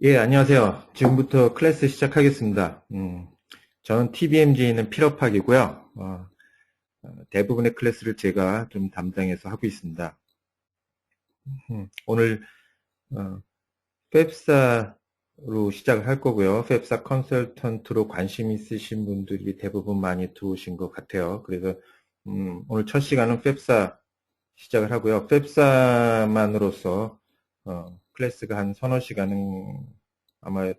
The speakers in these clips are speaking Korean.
예, 안녕하세요. 지금부터 클래스 시작하겠습니다. 저는 TBMJ는 필업학이고요. 대부분의 클래스를 제가 좀 담당해서 하고 있습니다. 오늘 펩사로 시작을 할 거고요. 펩사 컨설턴트로 관심 있으신 분들이 대부분 많이 들어오신 것 같아요. 그래서 오늘 첫 시간은 펩사 시작을 하고요. 펩사만으로서 클래스가 한 서너 시간은 아마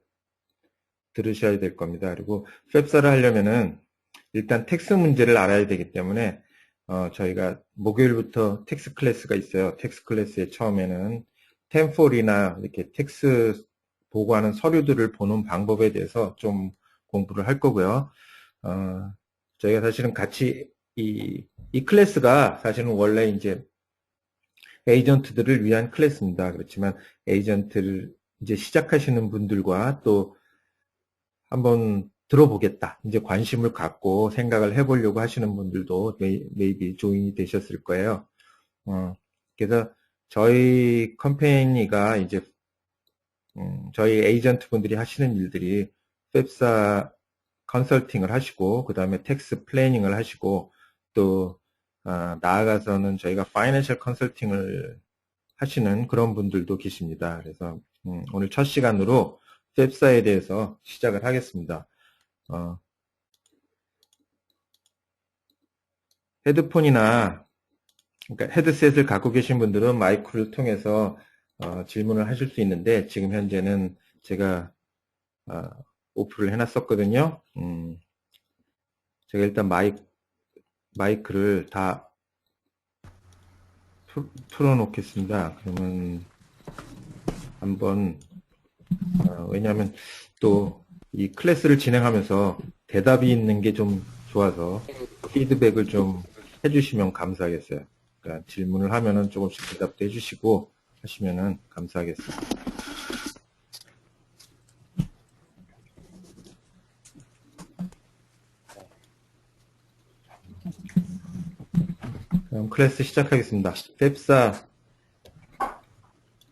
들으셔야 될 겁니다. 그리고 펩사를 하려면은 일단 텍스 문제를 알아야 되기 때문에 저희가 목요일부터 텍스 클래스가 있어요. 텍스 클래스에 처음에는 템폴이나 이렇게 텍스 보고하는 서류들을 보는 방법에 대해서 좀 공부를 할 거고요. 저희가 사실은 같이 이 클래스가 사실은 원래 이제 에이전트들을 위한 클래스입니다. 그렇지만 에이전트를 이제 시작하시는 분들과 또 한번 들어보겠다, 이제 관심을 갖고 생각을 해보려고 하시는 분들도 maybe 조인이 되셨을 거예요. 그래서 저희 컴퍼니가 이제 저희 에이전트 분들이 하시는 일들이 펩사 컨설팅을 하시고 그 다음에 텍스 플래닝을 하시고 또 나아가서는 저희가 파이낸셜 컨설팅을 하시는 그런 분들도 계십니다. 그래서 오늘 첫 시간으로 펩사에 대해서 시작을 하겠습니다. 헤드폰이나 그러니까 헤드셋을 갖고 계신 분들은 마이크를 통해서 질문을 하실 수 있는데 지금 현재는 제가 오프를 해놨었거든요. 제가 일단 마이크를 다 풀어놓겠습니다. 그러면 한번 왜냐하면 또 이 클래스를 진행하면서 대답이 있는 게 좀 좋아서 피드백을 좀 해주시면 감사하겠어요. 그러니까 질문을 하면은 조금씩 대답도 해주시고 하시면은 감사하겠습니다. 그럼 클래스 시작하겠습니다.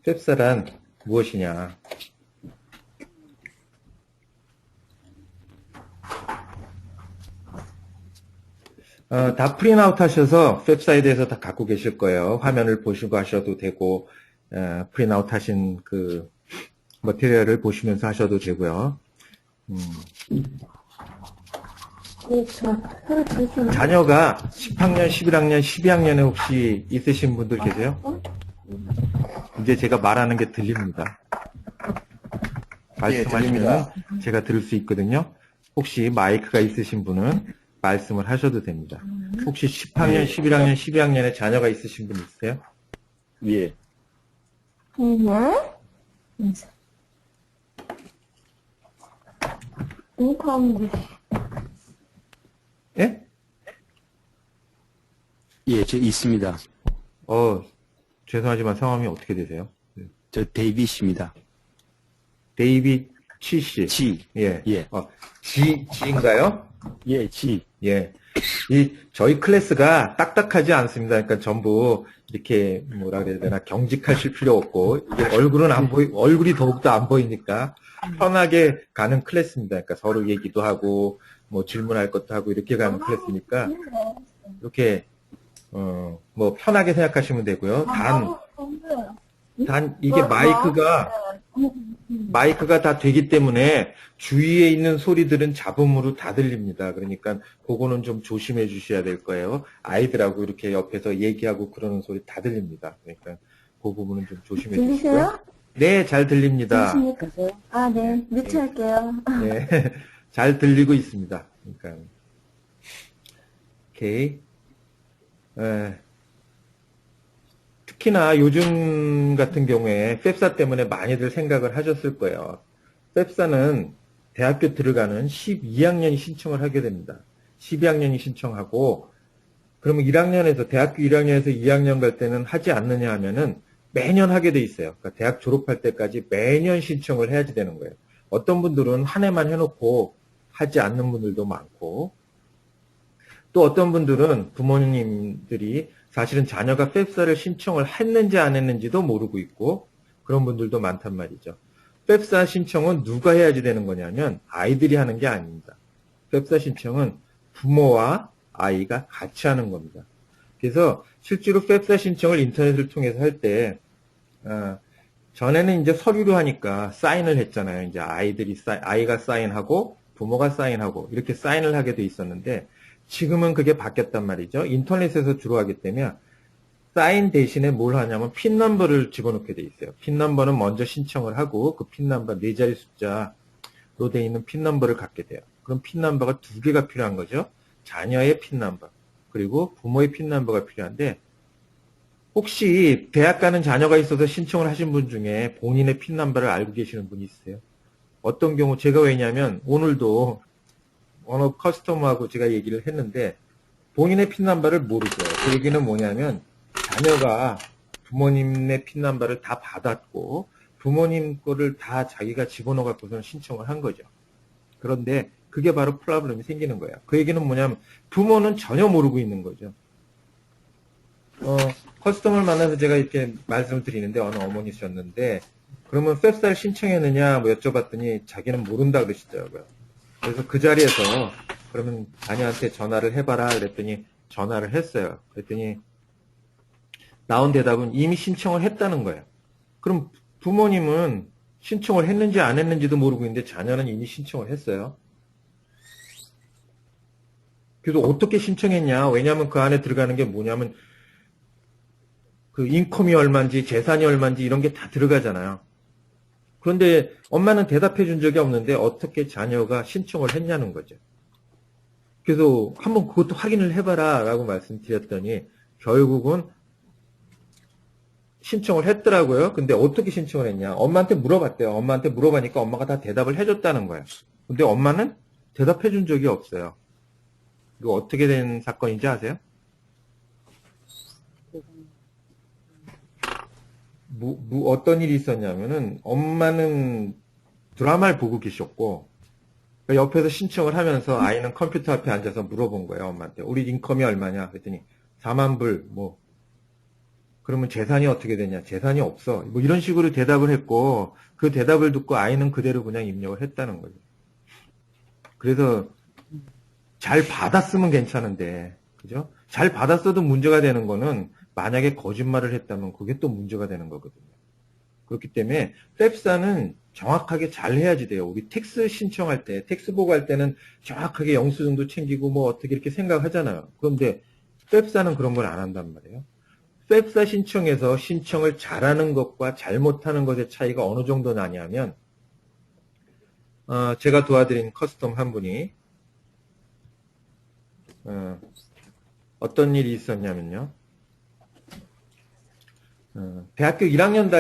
펩사란 무엇이냐? 다 프린아웃 하셔서 펩사에 대해서 다 갖고 계실 거예요. 화면을 보시고 하셔도 되고 프린아웃 하신 그 머티리얼을 보시면서 하셔도 되고요. 자녀가 10학년, 11학년, 12학년에 혹시 있으신 분들 계세요? 이제 제가 말하는 게 들립니다. 말씀하시면 제가 들을 수 있거든요. 혹시 마이크가 있으신 분은 말씀을 하셔도 됩니다. 혹시 10학년, 11학년, 12학년에 자녀가 있으신 분 있으세요? 예. 예? 예, 저 있습니다. 죄송하지만 성함이 어떻게 되세요? 저 데이빗입니다. 데이빗 치 씨. 예. 예. 지인가요? 예, 지. 예. 저희 클래스가 딱딱하지 않습니다. 그러니까 전부 이렇게 뭐라 그래야 되나 경직하실 필요 없고 이게 얼굴이 더욱더 안 보이니까 편하게 가는 클래스입니다. 그러니까 서로 얘기도 하고 뭐 질문할 것도 하고 이렇게 가는 클래스니까 이렇게 뭐 편하게 생각하시면 되고요. 단 이게 마이크가 다 되기 때문에 주위에 있는 소리들은 잡음으로 다 들립니다. 그러니까 그거는 좀 조심해 주셔야 될 거예요. 아이들하고 이렇게 옆에서 얘기하고 그러는 소리 다 들립니다. 그러니까 그 부분은 좀 조심해 주시고요. 들리세요? 네, 잘 들립니다. 네. 뮤트 할게요. 네, 잘 들리고 있습니다. 그러니까 오케이. 특히나 요즘 같은 경우에 펩사 때문에 많이들 생각을 하셨을 거예요. 펩사는 대학교 들어가는 12학년이 신청을 하게 됩니다. 12학년이 신청하고 그러면 대학교 1학년에서 2학년 갈 때는 하지 않느냐 하면은 매년 하게 돼 있어요. 그러니까 대학 졸업할 때까지 매년 신청을 해야지 되는 거예요. 어떤 분들은 한 해만 해놓고 하지 않는 분들도 많고 또 어떤 분들은 부모님들이 사실은 자녀가 펩사를 신청을 했는지 안 했는지도 모르고 있고 그런 분들도 많단 말이죠. 펩사 신청은 누가 해야지 되는 거냐면 아이들이 하는 게 아닙니다. 펩사 신청은 부모와 아이가 같이 하는 겁니다. 그래서 실제로 펩사 신청을 인터넷을 통해서 할 때, 전에는 이제 서류로 하니까 사인을 했잖아요. 이제 아이가 사인하고 부모가 사인하고 이렇게 사인을 하게 돼 있었는데 지금은 그게 바뀌었단 말이죠. 인터넷에서 주로 하기 때문에 사인 대신에 뭘 하냐면 핀 넘버를 집어넣게 돼 있어요. 핀 넘버는 먼저 신청을 하고 그 핀 넘버 4자리 숫자로 돼 있는 핀 넘버를 갖게 돼요. 그럼 핀 넘버가 2개가 필요한 거죠. 자녀의 핀 넘버 그리고 부모의 핀 넘버가 필요한데 혹시 대학 가는 자녀가 있어서 신청을 하신 분 중에 본인의 핀 넘버를 알고 계시는 분이 있으세요? 어떤 경우 제가 왜냐면 오늘도 어느 커스터머하고 제가 얘기를 했는데 본인의 핀 넘버를 모르죠. 그 얘기는 뭐냐면 자녀가 부모님의 핀 넘버를 다 받았고 부모님 거를 다 자기가 집어넣어 갖고서는 신청을 한 거죠. 그런데 그게 바로 프로블럼이 생기는 거예요. 그 얘기는 뭐냐면 부모는 전혀 모르고 있는 거죠. 커스터머를 만나서 제가 이렇게 말씀을 드리는데 어느 어머니셨는데 그러면 펩사를 신청했느냐 뭐 여쭤봤더니 자기는 모른다 그러시더라고요. 그래서 그 자리에서 그러면 자녀한테 전화를 해봐라 그랬더니 전화를 했어요. 그랬더니 나온 대답은 이미 신청을 했다는 거예요. 그럼 부모님은 신청을 했는지 안 했는지도 모르고 있는데 자녀는 이미 신청을 했어요. 그래서 어떻게 신청했냐? 왜냐하면 그 안에 들어가는 게 뭐냐면 그 인컴이 얼마인지 재산이 얼마인지 이런 게 다 들어가잖아요. 그런데 엄마는 대답해 준 적이 없는데 어떻게 자녀가 신청을 했냐는 거죠. 그래서 한번 그것도 확인을 해봐라 라고 말씀드렸더니 결국은 신청을 했더라고요. 근데 어떻게 신청을 했냐? 엄마한테 물어봤대요. 엄마한테 물어보니까 엄마가 다 대답을 해줬다는 거예요. 근데 엄마는 대답해 준 적이 없어요. 이거 어떻게 된 사건인지 아세요? 어떤 일이 있었냐면은 엄마는 드라마를 보고 계셨고 옆에서 신청을 하면서 아이는 컴퓨터 앞에 앉아서 물어본 거예요. 엄마한테. 우리 인컴이 얼마냐? 그랬더니 4만 불. 뭐 그러면 재산이 어떻게 되냐? 재산이 없어. 뭐 이런 식으로 대답을 했고 그 대답을 듣고 아이는 그대로 그냥 입력을 했다는 거죠. 그래서 잘 받았으면 괜찮은데 그죠? 잘 받았어도 문제가 되는 거는 만약에 거짓말을 했다면 그게 또 문제가 되는 거거든요. 그렇기 때문에 펩사는 정확하게 잘 해야지 돼요. 우리 텍스 신청할 때, 텍스 보고할 때는 정확하게 영수증도 챙기고 뭐 어떻게 이렇게 생각하잖아요. 그런데 펩사는 그런 걸 안 한단 말이에요. 펩사 신청에서 신청을 잘하는 것과 잘못하는 것의 차이가 어느 정도 나냐면 제가 도와드린 커스텀 한 분이 어떤 일이 있었냐면요. 대학교 1학년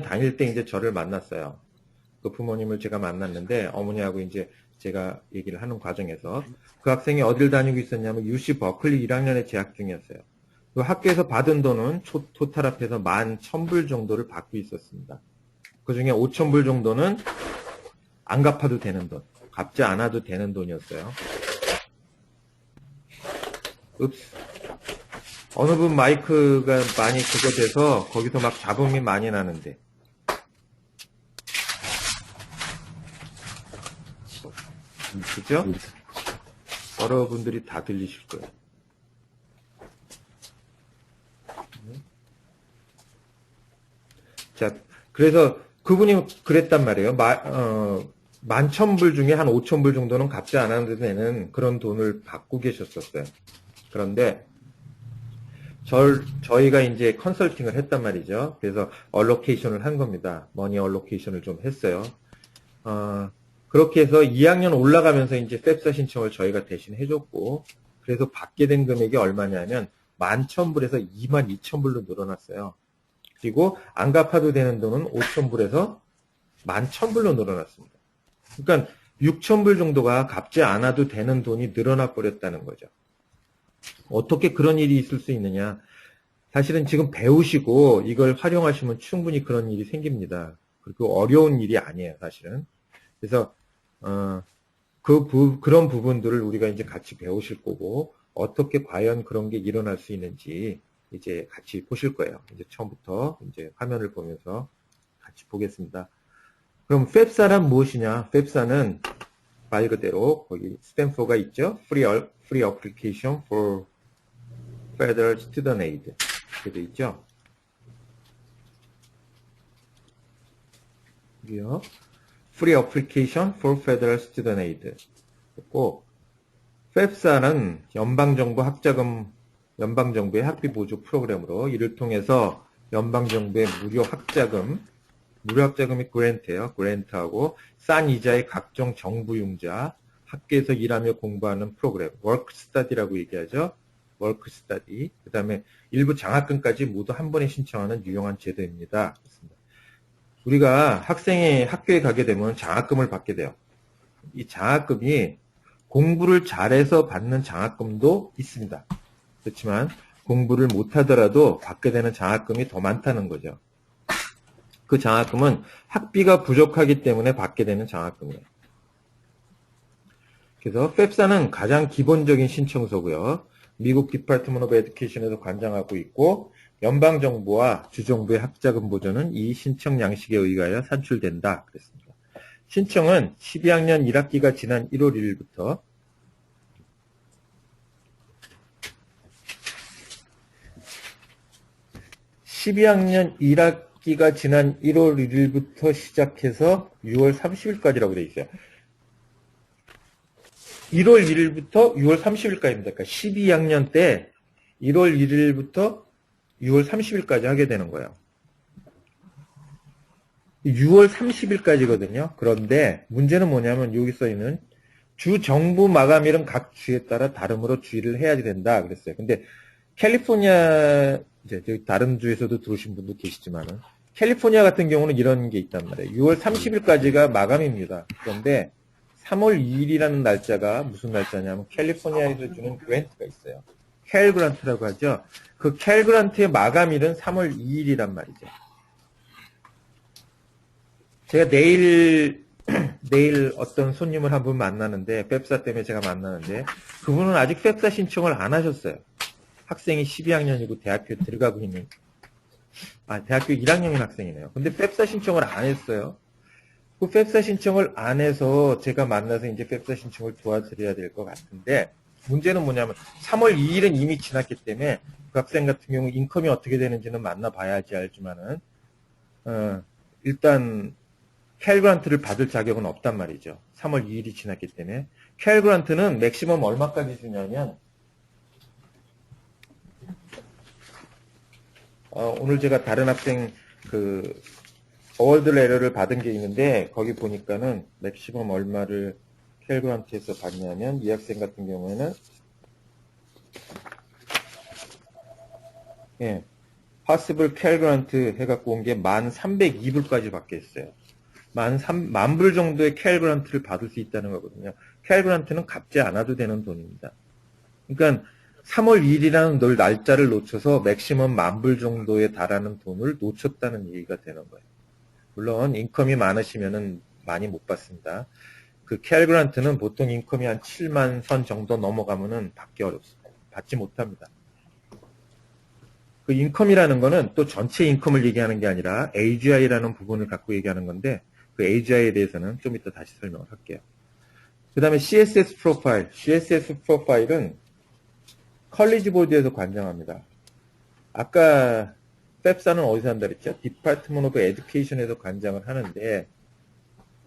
다닐 때 이제 저를 만났어요. 그 부모님을 제가 만났는데 어머니하고 이제 제가 얘기를 하는 과정에서 그 학생이 어딜 다니고 있었냐면 UC 버클리 1학년에 재학 중이었어요. 그 학교에서 받은 돈은 토탈 합해서 11,000불 정도를 받고 있었습니다. 그 중에 5,000불 정도는 안 갚아도 되는 돈, 갚지 않아도 되는 돈이었어요. 어느 분 마이크가 많이 그거 돼서 거기서 막 잡음이 많이 나는데. 그죠? 여러분들이 다 들리실 거예요. 자, 그래서 그분이 그랬단 말이에요. 11,000불 중에 한 5,000불 정도는 갚지 않아도 되는 그런 돈을 받고 계셨었어요. 그런데 저희가 이제 컨설팅을 했단 말이죠. 그래서 얼로케이션을 한 겁니다. 머니 얼로케이션을 좀 했어요. 그렇게 해서 2학년 올라가면서 이제 펩사 신청을 저희가 대신 해줬고, 그래서 받게 된 금액이 얼마냐면 11,000불에서 22,000불로 늘어났어요. 그리고 안 갚아도 되는 돈은 5,000불에서 11,000불로 늘어났습니다. 그러니까 6,000불 정도가 갚지 않아도 되는 돈이 늘어나 버렸다는 거죠. 어떻게 그런 일이 있을 수 있느냐? 사실은 지금 배우시고 이걸 활용하시면 충분히 그런 일이 생깁니다. 그리고 어려운 일이 아니에요, 사실은. 그래서 그런 부분들을 우리가 이제 같이 배우실 거고 어떻게 과연 그런 게 일어날 수 있는지 이제 같이 보실 거예요. 이제 처음부터 이제 화면을 보면서 같이 보겠습니다. 그럼 펩사란 무엇이냐? 펩사는 말 그대로 거기 스탠포가 있죠. Free Application for Federal Student Aid 이렇게 돼 있죠. 여기요. Free Application for Federal Student Aid. 그리고 펩사는 연방정부 학자금, 연방정부의 학비 보조 프로그램으로 이를 통해서 연방정부의 무료 학자금이 그랜트예요. 그랜트하고 싼 이자의 각종 정부융자, 학교에서 일하며 공부하는 프로그램, 워크스터디라고 얘기하죠. 워크스터디. 그 다음에 일부 장학금까지 모두 한 번에 신청하는 유용한 제도입니다. 우리가 학생이 학교에 가게 되면 장학금을 받게 돼요. 이 장학금이 공부를 잘해서 받는 장학금도 있습니다. 그렇지만 공부를 못하더라도 받게 되는 장학금이 더 많다는 거죠. 그 장학금은 학비가 부족하기 때문에 받게 되는 장학금이에요. 그래서 펩사는 가장 기본적인 신청서고요. 미국 디파트먼트 오브 에듀케이션에서 관장하고 있고 연방정부와 주정부의 학자금 보조는 이 신청 양식에 의하여 산출된다. 그랬습니다. 신청은 12학년 1학기가 지난 1월 1일부터 12학년 1학기가 지난 1월 1일부터 시작해서 6월 30일까지라고 되어 있어요. 1월 1일부터 6월 30일까지입니다. 그러니까 12학년 때 1월 1일부터 6월 30일까지 하게 되는 거예요. 6월 30일까지거든요. 그런데 문제는 뭐냐면 여기 써 있는 주 정부 마감일은 각 주에 따라 다름으로 주의를 해야 된다 그랬어요. 근데 캘리포니아 이제 다른 주에서도 들어오신 분도 계시지만은 캘리포니아 같은 경우는 이런 게 있단 말이에요. 6월 30일까지가 마감입니다. 그런데 3월 2일이라는 날짜가 무슨 날짜냐면 캘리포니아에서 주는 그랜트가 있어요. 캘 그란트라고 하죠. 그 캘 그란트의 마감일은 3월 2일이란 말이죠. 제가 내일 어떤 손님을 한 분 만나는데 펩사 때문에 제가 만나는데 그분은 아직 펩사 신청을 안 하셨어요. 학생이 12학년이고 대학교에 들어가고 있는 대학교 1학년인 학생이네요. 근데 펩사 신청을 안 했어요. 그 펩사 신청을 안 해서 제가 만나서 이제 펩사 신청을 도와드려야 될 것 같은데 문제는 뭐냐면 3월 2일은 이미 지났기 때문에 그 학생 같은 경우 인컴이 어떻게 되는지는 만나봐야지 알지만은 일단 캘 그란트를 받을 자격은 없단 말이죠. 3월 2일이 지났기 때문에 캘 그란트는 맥시멈 얼마까지 주냐면 오늘 제가 다른 학생 그 어워드 레터를 받은 게 있는데 거기 보니까는 맥시멈 얼마를 캘 그란트에서 받냐면 이 학생 같은 경우에는 possible 캘 그란트 해갖고 온 게 1,302불까지 받겠어요. 10,000불 정도의 캘 그란트를 받을 수 있다는 거거든요. 캘 그란트는 갚지 않아도 되는 돈입니다. 그러니까 3월 2일이라는 늘 날짜를 놓쳐서 맥시멈 10,000불 정도에 달하는 돈을 놓쳤다는 얘기가 되는 거예요. 물론 인컴이 많으시면은 많이 못 받습니다. 그 캘 그란트는 보통 인컴이 한 7만 선 정도 넘어가면은 받기 어렵습니다. 받지 못합니다. 그 인컴이라는 거는 또 전체 인컴을 얘기하는 게 아니라 AGI라는 부분을 갖고 얘기하는 건데 그 AGI에 대해서는 좀 이따 다시 설명을 할게요. 그 다음에 CSS 프로파일. CSS 프로파일은 컬리지 보드에서 관장합니다. 아까 펩사는 어디서 한다 그랬죠? 디파트먼트 오브 에듀케이션에서 관장을 하는데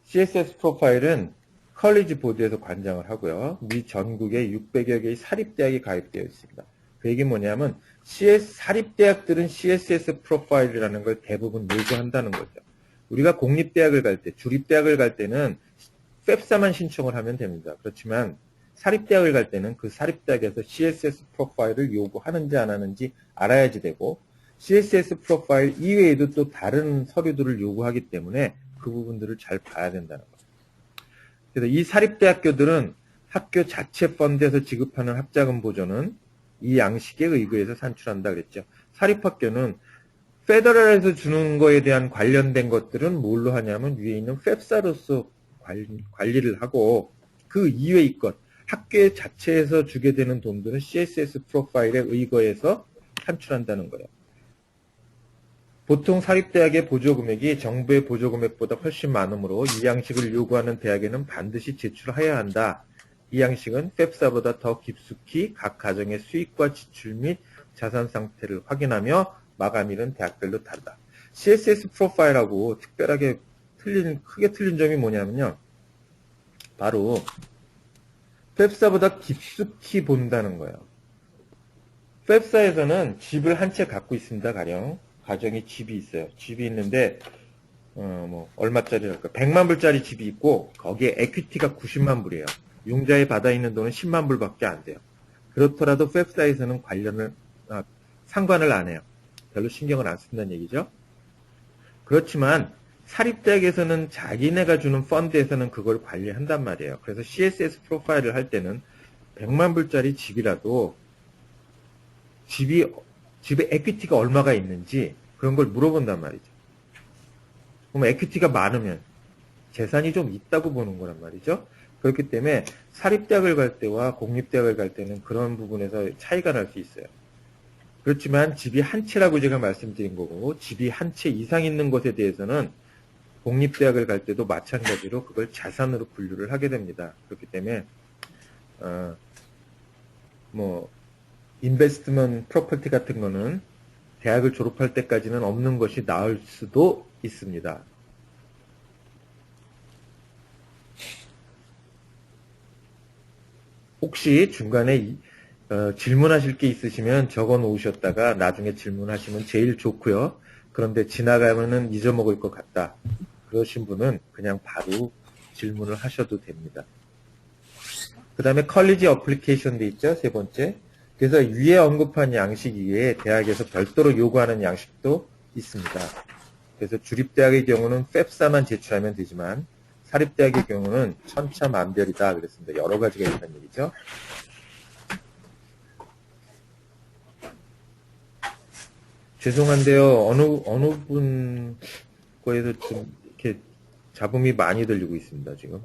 CSS 프로파일은 컬리지 보드에서 관장을 하고요. 미 전국에 600여 개의 사립대학이 가입되어 있습니다. 그 얘기는 뭐냐면 사립대학들은 CSS 프로파일이라는 걸 대부분 요구한다는 거죠. 우리가 공립대학을 갈 때, 주립대학을 갈 때는 펩사만 신청을 하면 됩니다. 그렇지만 사립대학을 갈 때는 그 사립대학에서 CSS 프로파일을 요구하는지 안 하는지 알아야지 되고 CSS 프로파일 이외에도 또 다른 서류들을 요구하기 때문에 그 부분들을 잘 봐야 된다는 거죠. 그래서 이 사립대학교들은 학교 자체 펀드에서 지급하는 학자금 보조는 이 양식에 의거해서 산출한다 그랬죠. 사립학교는 페더럴에서 주는 거에 대한 관련된 것들은 뭘로 하냐면 위에 있는 펩사로서 관리를 하고 그 이외의 것, 학교 자체에서 주게 되는 돈들은 CSS 프로파일에 의거해서 산출한다는 거예요. 보통 사립대학의 보조금액이 정부의 보조금액보다 훨씬 많으므로 이 양식을 요구하는 대학에는 반드시 제출해야 한다. 이 양식은 펩사보다 더 깊숙이 각 가정의 수익과 지출 및 자산 상태를 확인하며 마감일은 대학별로 다르다. CSS 프로파일하고 특별하게 크게 틀린 점이 뭐냐면요. 바로 펩사보다 깊숙이 본다는 거예요. 펩사에서는 집을 한 채 갖고 있습니다. 가정에 집이 있어요. 집이 있는데 얼마짜리랄까? 100만 불짜리 집이 있고 거기에 에퀴티가 90만 불이에요. 융자에 받아 있는 돈은 10만 불밖에 안 돼요. 그렇더라도 펩사에서는 상관을 안 해요. 별로 신경을 안 쓴다는 얘기죠. 그렇지만 사립대학에서는 자기네가 주는 펀드에서는 그걸 관리한단 말이에요. 그래서 CSS 프로파일을 할 때는 100만 불짜리 집이라도 집에 에퀴티가 얼마가 있는지 그런 걸 물어본단 말이죠. 그럼 에퀴티가 많으면 재산이 좀 있다고 보는 거란 말이죠. 그렇기 때문에 사립대학을 갈 때와 공립대학을 갈 때는 그런 부분에서 차이가 날 수 있어요. 그렇지만 집이 한 채라고 제가 말씀드린 거고 집이 한 채 이상 있는 것에 대해서는 공립대학을 갈 때도 마찬가지로 그걸 자산으로 분류를 하게 됩니다. 그렇기 때문에 인베스트먼트 프로퍼티 같은 거는 대학을 졸업할 때까지는 없는 것이 나을 수도 있습니다. 혹시 중간에 질문하실 게 있으시면 적어 놓으셨다가 나중에 질문하시면 제일 좋고요. 그런데 지나가면은 잊어먹을 것 같다. 그러신 분은 그냥 바로 질문을 하셔도 됩니다. 그 다음에 컬리지 어플리케이션도 있죠. 세 번째. 그래서 위에 언급한 양식 이외에 대학에서 별도로 요구하는 양식도 있습니다. 그래서 주립대학의 경우는 펩사만 제출하면 되지만 사립대학의 경우는 천차만별이다 그랬습니다. 여러 가지가 있다는 얘기죠. 죄송한데요. 어느 분 거에서 좀 이렇게 잡음이 많이 들리고 있습니다. 지금.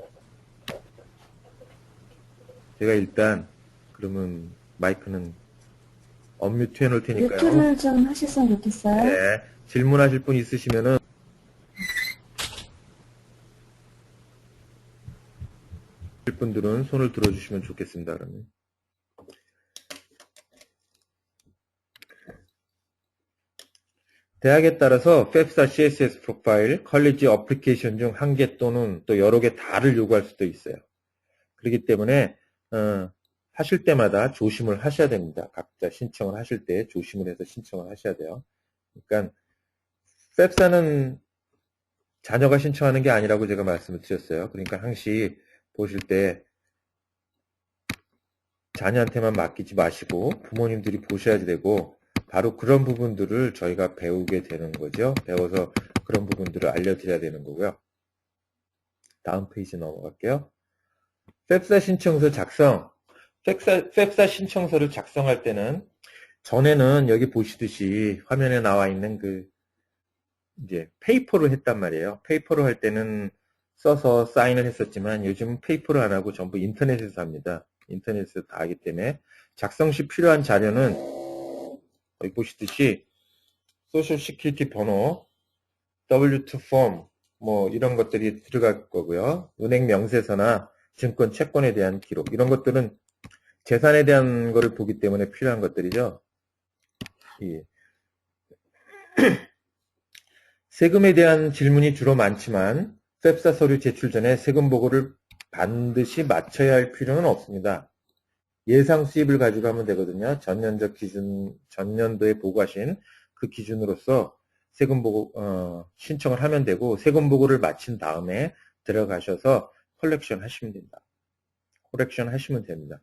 제가 일단 그러면 마이크는 언뮤트 해놓을 테니까요. 뮤트를 좀 하셨으면 좋겠어요. 네. 질문하실 분 있으시면은 분들은 손을 들어주시면 좋겠습니다. 그러면. 대학에 따라서 펩사 CSS 프로파일, 컬리지 어플리케이션 중 한 개 또는 또 여러 개 다를 요구할 수도 있어요. 그렇기 때문에 하실 때마다 조심을 하셔야 됩니다. 각자 신청을 하실 때 조심을 해서 신청을 하셔야 돼요. 그러니까 펩사는 자녀가 신청하는 게 아니라고 제가 말씀을 드렸어요. 그러니까 항시 보실 때 자녀한테만 맡기지 마시고 부모님들이 보셔야 되고 바로 그런 부분들을 저희가 배우게 되는 거죠. 배워서 그런 부분들을 알려드려야 되는 거고요. 다음 페이지 넘어갈게요. 펩사 신청서 작성. 펩사 신청서를 작성할 때는 전에는 여기 보시듯이 화면에 나와 있는 이제 페이퍼로 했단 말이에요. 페이퍼로 할 때는 써서 사인을 했었지만 요즘 페이퍼로 안 하고 전부 인터넷에서 합니다. 인터넷에서 다 하기 때문에 작성 시 필요한 자료는 여기 보시듯이 소셜 시큐리티 번호, W2 폼, 이런 것들이 들어갈 거고요. 은행 명세서나 증권, 채권에 대한 기록, 이런 것들은 재산에 대한 거를 보기 때문에 필요한 것들이죠. 세금에 대한 질문이 주로 많지만 펩사 서류 제출 전에 세금 보고를 반드시 마쳐야 할 필요는 없습니다. 예상 수입을 가지고 하면 되거든요. 전년도 기준, 전년도에 보고하신 그 기준으로서 세금 보고 신청을 하면 되고 세금 보고를 마친 다음에 들어가셔서 컬렉션 하시면 됩니다. 컬렉션 하시면 됩니다.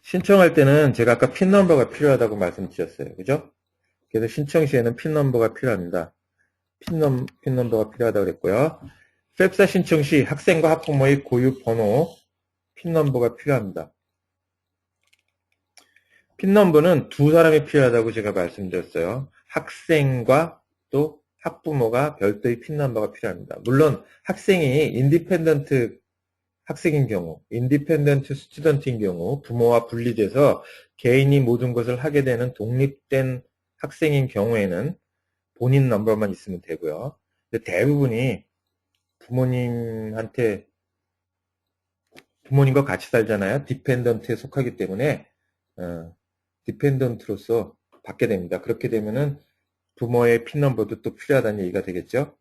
신청할 때는 제가 아까 핀 넘버가 필요하다고 말씀드렸어요. 그죠? 그래서 신청 시에는 핀 넘버가 필요합니다. 핀 넘버가 필요하다고 그랬고요. 펩사 신청 시 학생과 학부모의 고유 번호, 핀 넘버가 필요합니다. 핀 넘버는 두 사람이 필요하다고 제가 말씀드렸어요. 학생과 또 학부모가 별도의 핀 넘버가 필요합니다. 물론 학생이 인디펜던트 학생인 경우, 인디펜던트 스튜던트인 경우 부모와 분리돼서 개인이 모든 것을 하게 되는 독립된 학생인 경우에는 본인 넘버만 있으면 되고요. 근데 대부분이 부모님과 같이 살잖아요. 디펜던트에 속하기 때문에 디펜던트로서 받게 됩니다. 그렇게 되면은 부모의 핀 넘버도 또 필요하다는 얘기가 되겠죠.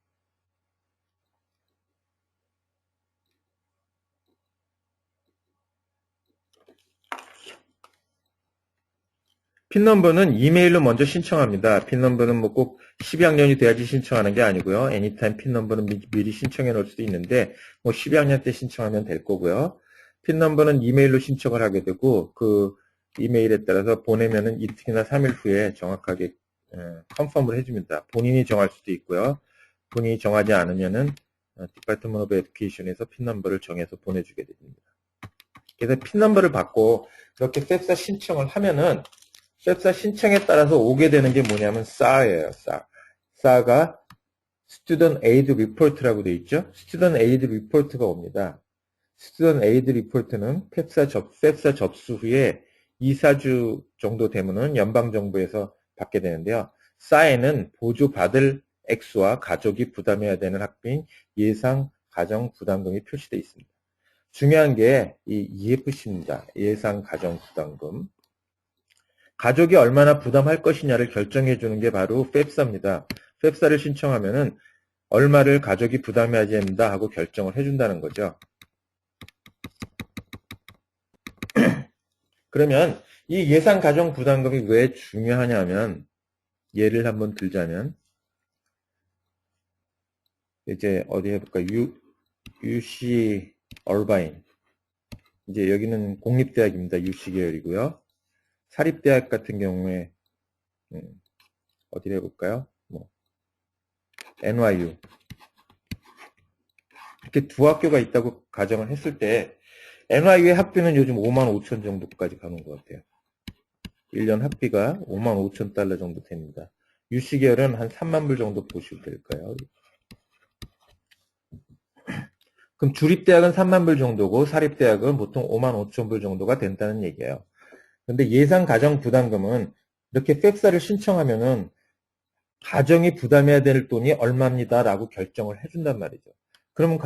핀 넘버는 이메일로 먼저 신청합니다. 핀 넘버는 뭐 꼭 12학년이 돼야지 신청하는 게 아니고요. 애니타임 핀 넘버는 미리 신청해 놓을 수도 있는데 뭐 12학년 때 신청하면 될 거고요. 핀 넘버는 이메일로 신청을 하게 되고 그 이메일에 따라서 보내면은 이틀이나 3일 후에 정확하게 컨펌을 해줍니다. 본인이 정할 수도 있고요. 본인이 정하지 않으면은 Department of Education에서 핀 넘버를 정해서 보내주게 됩니다. 그래서 핀 넘버를 받고 그렇게 펩사 신청을 하면은 펩사 신청에 따라서 오게 되는 게 뭐냐면 SAR예요. SAR. SAR가 Student Aid Report라고 되어 있죠. Student Aid Report가 옵니다. Student Aid Report는 펩사 접수 후에 2, 4주 정도 되면은 연방정부에서 받게 되는데요. SAR에는 보조받을 액수와 가족이 부담해야 되는 학비인 예상 가정 부담금이 표시되어 있습니다. 중요한 게 이 EFC입니다. 예상 가정 부담금. 가족이 얼마나 부담할 것이냐를 결정해 주는 게 바로 펩사입니다. 펩사를 신청하면은 얼마를 가족이 부담해야 된다 하고 결정을 해준다는 거죠. 그러면 이 예상 가정 부담금이 왜 중요하냐면 예를 한번 들자면 이제 어디 해볼까 UC 얼바인 이제 여기는 공립대학입니다. UC 계열이고요. 사립대학 같은 경우에 어디를 해볼까요? 뭐 NYU 이렇게 두 학교가 있다고 가정을 했을 때 NYU의 학비는 요즘 55,000 정도까지 가는 것 같아요. 1년 학비가 55,000달러 정도 됩니다. UC 계열은 한 3만 불 정도 보시면 될까요? 그럼 주립대학은 3만 불 정도고 사립대학은 보통 55,000불 정도가 된다는 얘기예요. 근데 예상 가정 부담금은 이렇게 펩사를 신청하면은 가정이 부담해야 될 돈이 얼마입니다 라고 결정을 해준단 말이죠. 그러면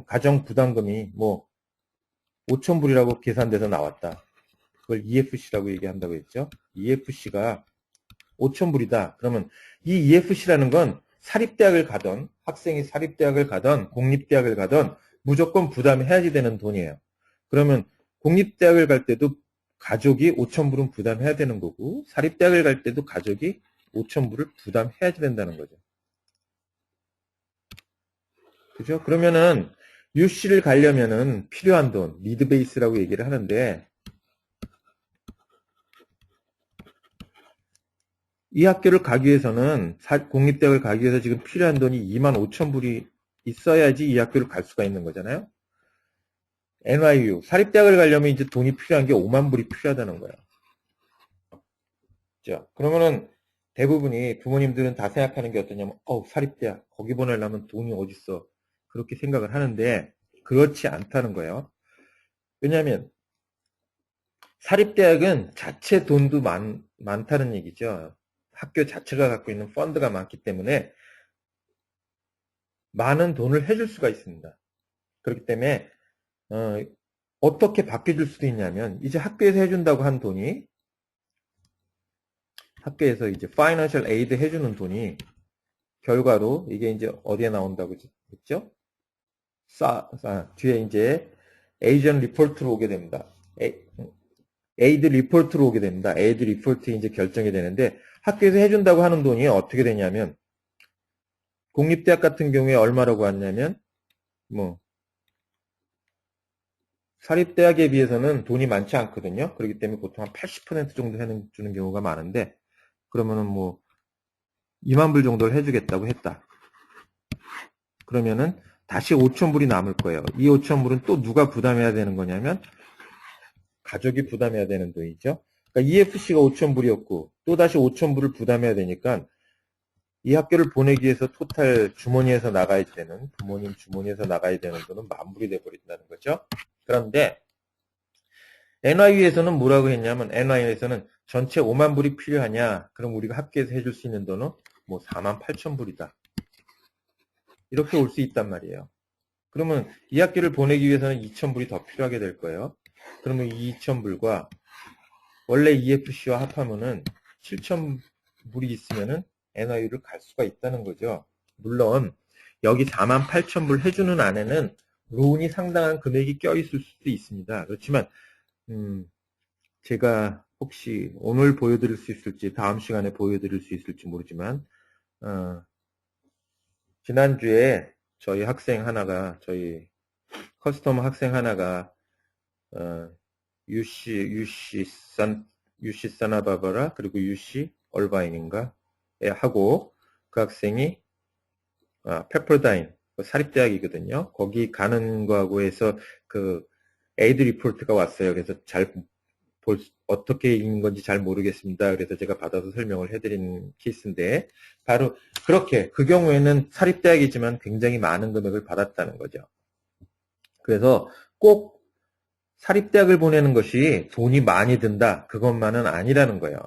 가정 부담금이 뭐 5,000불이라고 계산돼서 나왔다. 그걸 EFC라고 얘기한다고 했죠. EFC가 5,000불이다. 그러면 이 EFC라는 건 사립대학을 가던 학생이 사립대학을 가던 공립대학을 가던 무조건 부담해야지 되는 돈이에요. 그러면 공립대학을 갈 때도 가족이 5,000불은 부담해야 되는 거고 사립대학을 갈 때도 가족이 5,000불을 부담해야 된다는 거죠. 그죠? 그러면은 UC를 가려면은 필요한 돈, 니드 베이스라고 얘기를 하는데 이 학교를 가기 위해서는 공립대학을 가기 위해서 지금 필요한 돈이 25,000불이 있어야지 이 학교를 갈 수가 있는 거잖아요. NYU 사립대학을 가려면 이제 돈이 필요한 게 5만 불이 필요하다는 거예요. 그죠? 그러면은 대부분이 부모님들은 다 생각하는 게 어떠냐면 사립대학 거기 보내려면 돈이 어딨어 그렇게 생각을 하는데 그렇지 않다는 거예요. 왜냐하면 사립대학은 자체 돈도 많다는 얘기죠. 학교 자체가 갖고 있는 펀드가 많기 때문에 많은 돈을 해줄 수가 있습니다. 그렇기 때문에 어떻게 바뀌어줄 수도 있냐면 이제 학교에서 해준다고 한 돈이 학교에서 이제 파이낸셜 에이드 해주는 돈이 결과로 이게 이제 어디에 나온다고 했죠? 뒤에 이제 에이전 리포트로 오게 됩니다. 에이드 리포트로 오게 됩니다. 에이드 리포트에 이제 결정이 되는데 학교에서 해준다고 하는 돈이 어떻게 되냐면 공립대학 같은 경우에 얼마라고 하냐면 뭐 사립대학에 비해서는 돈이 많지 않거든요. 그렇기 때문에 보통 한 80% 정도 해주는 경우가 많은데 그러면은 뭐 2만 불 정도를 해주겠다고 했다. 그러면은 다시 5,000불이 남을 거예요. 이 5,000불은 또 누가 부담해야 되는 거냐면 가족이 부담해야 되는 돈이죠. 그러니까 EFC가 5,000불이었고 또다시 5,000불을 부담해야 되니까 이 학교를 보내기 위해서 토탈 주머니에서 나가야 되는, 부모님 주머니에서 나가야 되는 돈은 10,000불이 돼버린다는 거죠. 그런데 NYU에서는 뭐라고 했냐면, NYU에서는 전체 50,000불이 필요하냐? 그럼 우리가 학교에서 해줄 수 있는 돈은 뭐 48,000불이다. 이렇게 올 수 있단 말이에요. 그러면 이 학교를 보내기 위해서는 2,000불이 더 필요하게 될 거예요. 그러면 이 2,000불과 원래 EFC와 합하면은 7,000불이 있으면은 NYU를 갈 수가 있다는 거죠. 물론 여기 48,000불 해주는 안에는 론이 상당한 금액이 껴있을 수도 있습니다. 그렇지만 제가 혹시 오늘 보여드릴 수 있을지 다음 시간에 보여드릴 수 있을지 모르지만 지난주에 저희 학생 하나가 저희 커스터머 학생 하나가 UC 사나바바라 그리고 UC 얼바인인가 하고 그 학생이 페퍼다인 사립대학이거든요. 거기 가는 거하고 해서 그 에이드 리포트가 왔어요. 그래서 어떻게 읽는 건지 잘 모르겠습니다. 그래서 제가 받아서 설명을 해드린 케이스인데 바로 그렇게 그 경우에는 사립대학이지만 굉장히 많은 금액을 받았다는 거죠. 그래서 꼭 사립대학을 보내는 것이 돈이 많이 든다 그것만은 아니라는 거예요.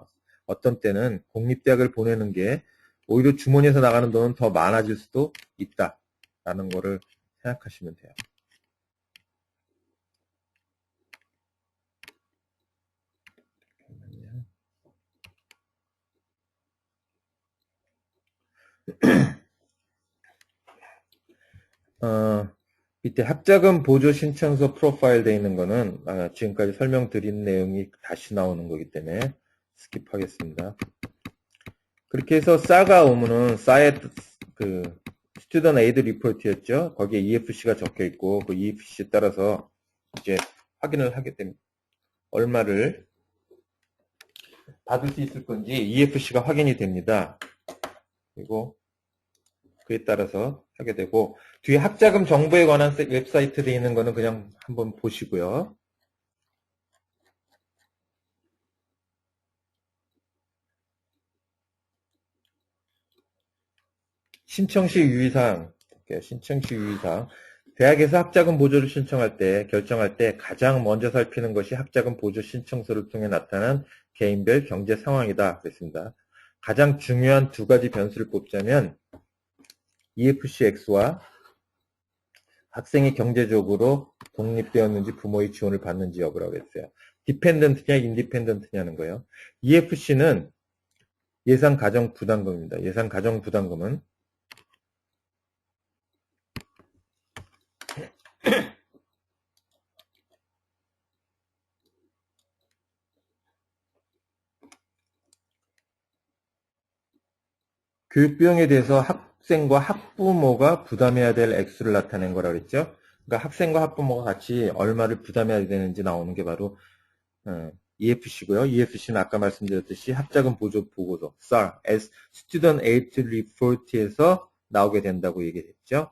어떤 때는 공립대학을 보내는 게 오히려 주머니에서 나가는 돈은 더 많아질 수도 있다라는 거를 생각하시면 돼요. 밑에 학자금 보조 신청서 프로파일 되어 있는 거는 지금까지 설명드린 내용이 다시 나오는 거기 때문에 스킵하겠습니다. 그렇게 해서 싸가 오면은 싸의 그 스튜던트 에이드 리포트였죠. 거기에 EFC가 적혀 있고 그 EFC에 따라서 이제 확인을 하게 됩니다. 얼마를 받을 수 있을 건지 EFC가 확인이 됩니다. 그리고 그에 따라서 하게 되고 뒤에 학자금 정보에 관한 웹사이트 되어 있는 거는 그냥 한번 보시고요. 신청시 유의사항, 신청시 유의사항. 대학에서 학자금 보조를 신청할 때, 결정할 때 가장 먼저 살피는 것이 학자금 보조 신청서를 통해 나타난 개인별 경제 상황이다. 그랬습니다. 가장 중요한 두 가지 변수를 뽑자면 EFCX와 학생이 경제적으로 독립되었는지 부모의 지원을 받는지 여부라고 했어요. 디펜던트냐 인디펜던트냐는 거예요. EFC는 예상 가정 부담금입니다. 예상 가정 부담금은 교육비용에 대해서 학생과 학부모가 부담해야 될 액수를 나타낸 거라고 했죠. 그러니까 학생과 학부모가 같이 얼마를 부담해야 되는지 나오는 게 바로 EFC고요. EFC는 아까 말씀드렸듯이 학자금 보조 보고서 SAR, Student Aid Report에서 나오게 된다고 얘기했죠.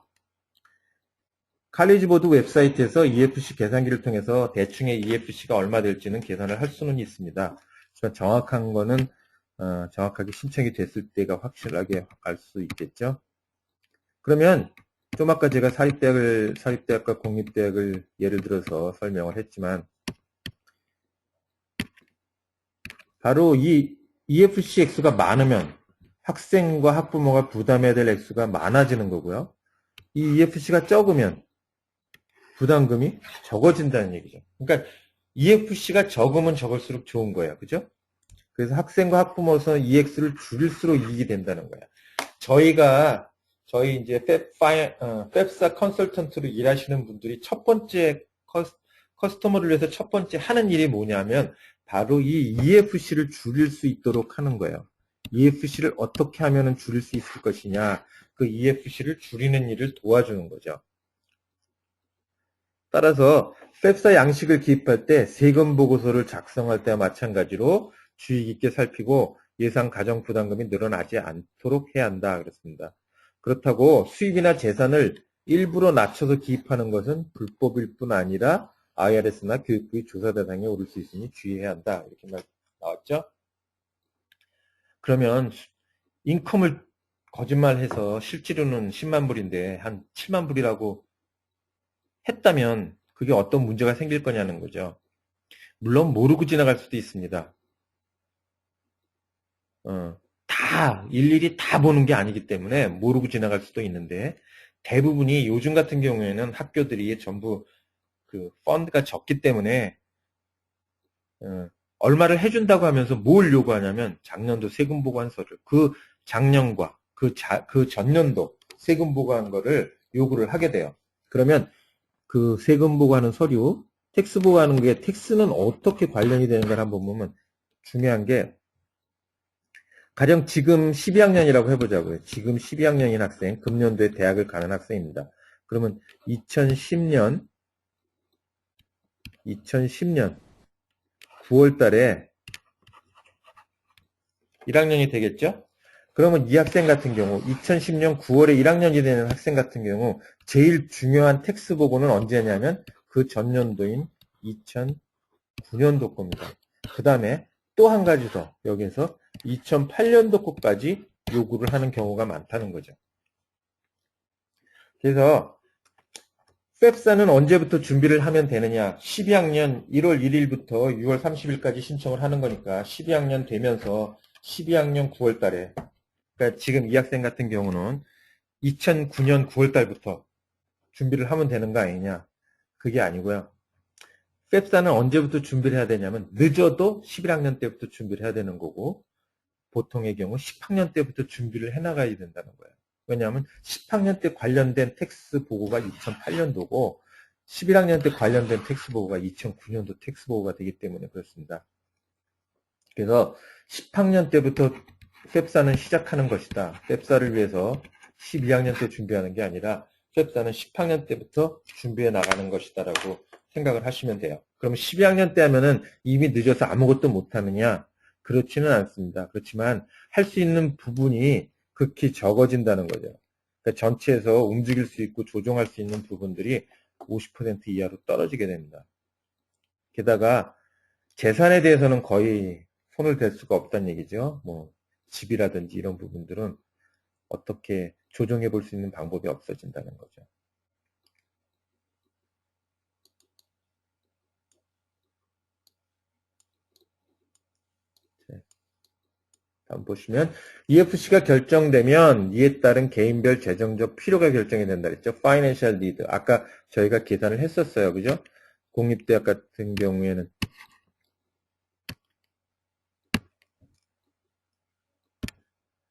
칼리지 보드 웹사이트에서 EFC 계산기를 통해서 대충의 EFC가 얼마 될지는 계산을 할 수는 있습니다. 하지만 정확한 거는 정확하게 신청이 됐을 때가 확실하게 알 수 있겠죠. 그러면 좀 아까 제가 사립대학과 공립대학을 예를 들어서 설명을 했지만 바로 이 EFC 액수가 많으면 학생과 학부모가 부담해야 될 액수가 많아지는 거고요. 이 EFC가 적으면 부담금이 적어진다는 얘기죠. 그러니까 EFC가 적으면 적을수록 좋은 거예요. 그죠? 그래서 학생과 학부모에서는 EX를 줄일수록 이익이 된다는 거예요. 저희 이제 펩사 컨설턴트로 일하시는 분들이 첫 번째 커스터머를 위해서 첫 번째 하는 일이 뭐냐면 바로 이 EFC를 줄일 수 있도록 하는 거예요. EFC를 어떻게 하면 줄일 수 있을 것이냐. 그 EFC를 줄이는 일을 도와주는 거죠. 따라서 펩사 양식을 기입할 때 세금 보고서를 작성할 때와 마찬가지로 주의 깊게 살피고 예상 가정 부담금이 늘어나지 않도록 해야 한다 그랬습니다. 그렇다고 수입이나 재산을 일부러 낮춰서 기입하는 것은 불법일 뿐 아니라 IRS나 교육부의 조사 대상에 오를 수 있으니 주의해야 한다 이렇게 나와 맞죠? 그러면 인컴을 거짓말해서 실제로는 10만 불인데 한 7만 불이라고 했다면 그게 어떤 문제가 생길 거냐는 거죠. 물론 모르고 지나갈 수도 있습니다. 다 일일이 다 보는 게 아니기 때문에 모르고 지나갈 수도 있는데 대부분이 요즘 같은 경우에는 학교들이 전부 그 펀드가 적기 때문에 얼마를 해준다고 하면서 뭘 요구하냐면 작년도 세금 보고한서를 그 작년과 그 전년도 세금 보고한 거를 요구를 하게 돼요. 그러면 그 세금 보고하는 서류, 텍스 보고하는 게 텍스는 어떻게 관련이 되는가를 한번 보면 중요한 게 가령 지금 12학년이라고 해보자고요. 지금 12학년인 학생, 금년도에 대학을 가는 학생입니다. 그러면 2010년 9월 달에 1학년이 되겠죠? 그러면 이 학생 같은 경우 2010년 9월에 1학년이 되는 학생 같은 경우 제일 중요한 텍스 보고는 언제냐면 그 전년도인 2009년도 겁니다. 그 다음에 또 한 가지 더 여기서 2008년도 거까지 요구를 하는 경우가 많다는 거죠. 그래서 펩사는 언제부터 준비를 하면 되느냐? 12학년 1월 1일부터 6월 30일까지 신청을 하는 거니까 12학년 되면서 12학년 9월 달에 그러니까 지금 이 학생 같은 경우는 2009년 9월 달부터 준비를 하면 되는 거 아니냐? 그게 아니고요. 펩사는 언제부터 준비를 해야 되냐면 늦어도 11학년 때부터 준비를 해야 되는 거고 보통의 경우 10학년 때부터 준비를 해나가야 된다는 거예요. 왜냐하면 10학년 때 관련된 텍스 보고가 2008년도고 11학년 때 관련된 텍스 보고가 2009년도 텍스 보고가 되기 때문에 그렇습니다. 그래서 10학년 때부터 펩사는 시작하는 것이다. 펩사를 위해서 12학년 때 준비하는 게 아니라 펩사는 10학년 때부터 준비해 나가는 것이다 라고 생각을 하시면 돼요. 그러면 12학년 때 하면은 이미 늦어서 아무것도 못하느냐? 그렇지는 않습니다. 그렇지만 할 수 있는 부분이 극히 적어진다는 거죠. 그러니까 전체에서 움직일 수 있고 조정할 수 있는 부분들이 50% 이하로 떨어지게 됩니다. 게다가 재산에 대해서는 거의 손을 댈 수가 없다는 얘기죠. 뭐 집이라든지 이런 부분들은 어떻게 조정해 볼 수 있는 방법이 없어진다는 거죠. 다음 보시면 EFC가 결정되면 이에 따른 개인별 재정적 필요가 결정이 된다 그랬죠. Financial need. 아까 저희가 계산을 했었어요. 그죠? 공립대학 같은 경우에는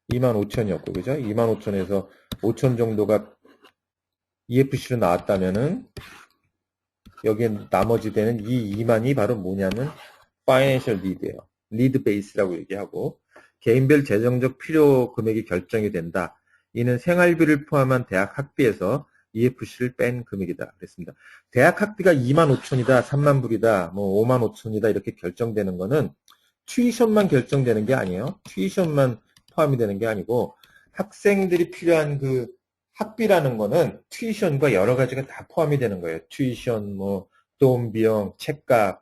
25,000이었고 그죠? 25,000에서 5,000 정도가 EFC로 나왔다면은 여기에 나머지 되는 이 2만이 바로 뭐냐면 Financial need예요. need base라고 얘기하고 개인별 재정적 필요 금액이 결정이 된다. 이는 생활비를 포함한 대학 학비에서 EFC를 뺀 금액이다. 그랬습니다. 대학 학비가 25,000이다, 3만 불이다, 뭐 55,000이다 이렇게 결정되는 거는 튜이션만 결정되는 게 아니에요. 튜이션만 포함이 되는 게 아니고 학생들이 필요한 그 학비라는 거는 튜이션과 여러 가지가 다 포함이 되는 거예요. 튜이션, 뭐 도움 비용, 책값,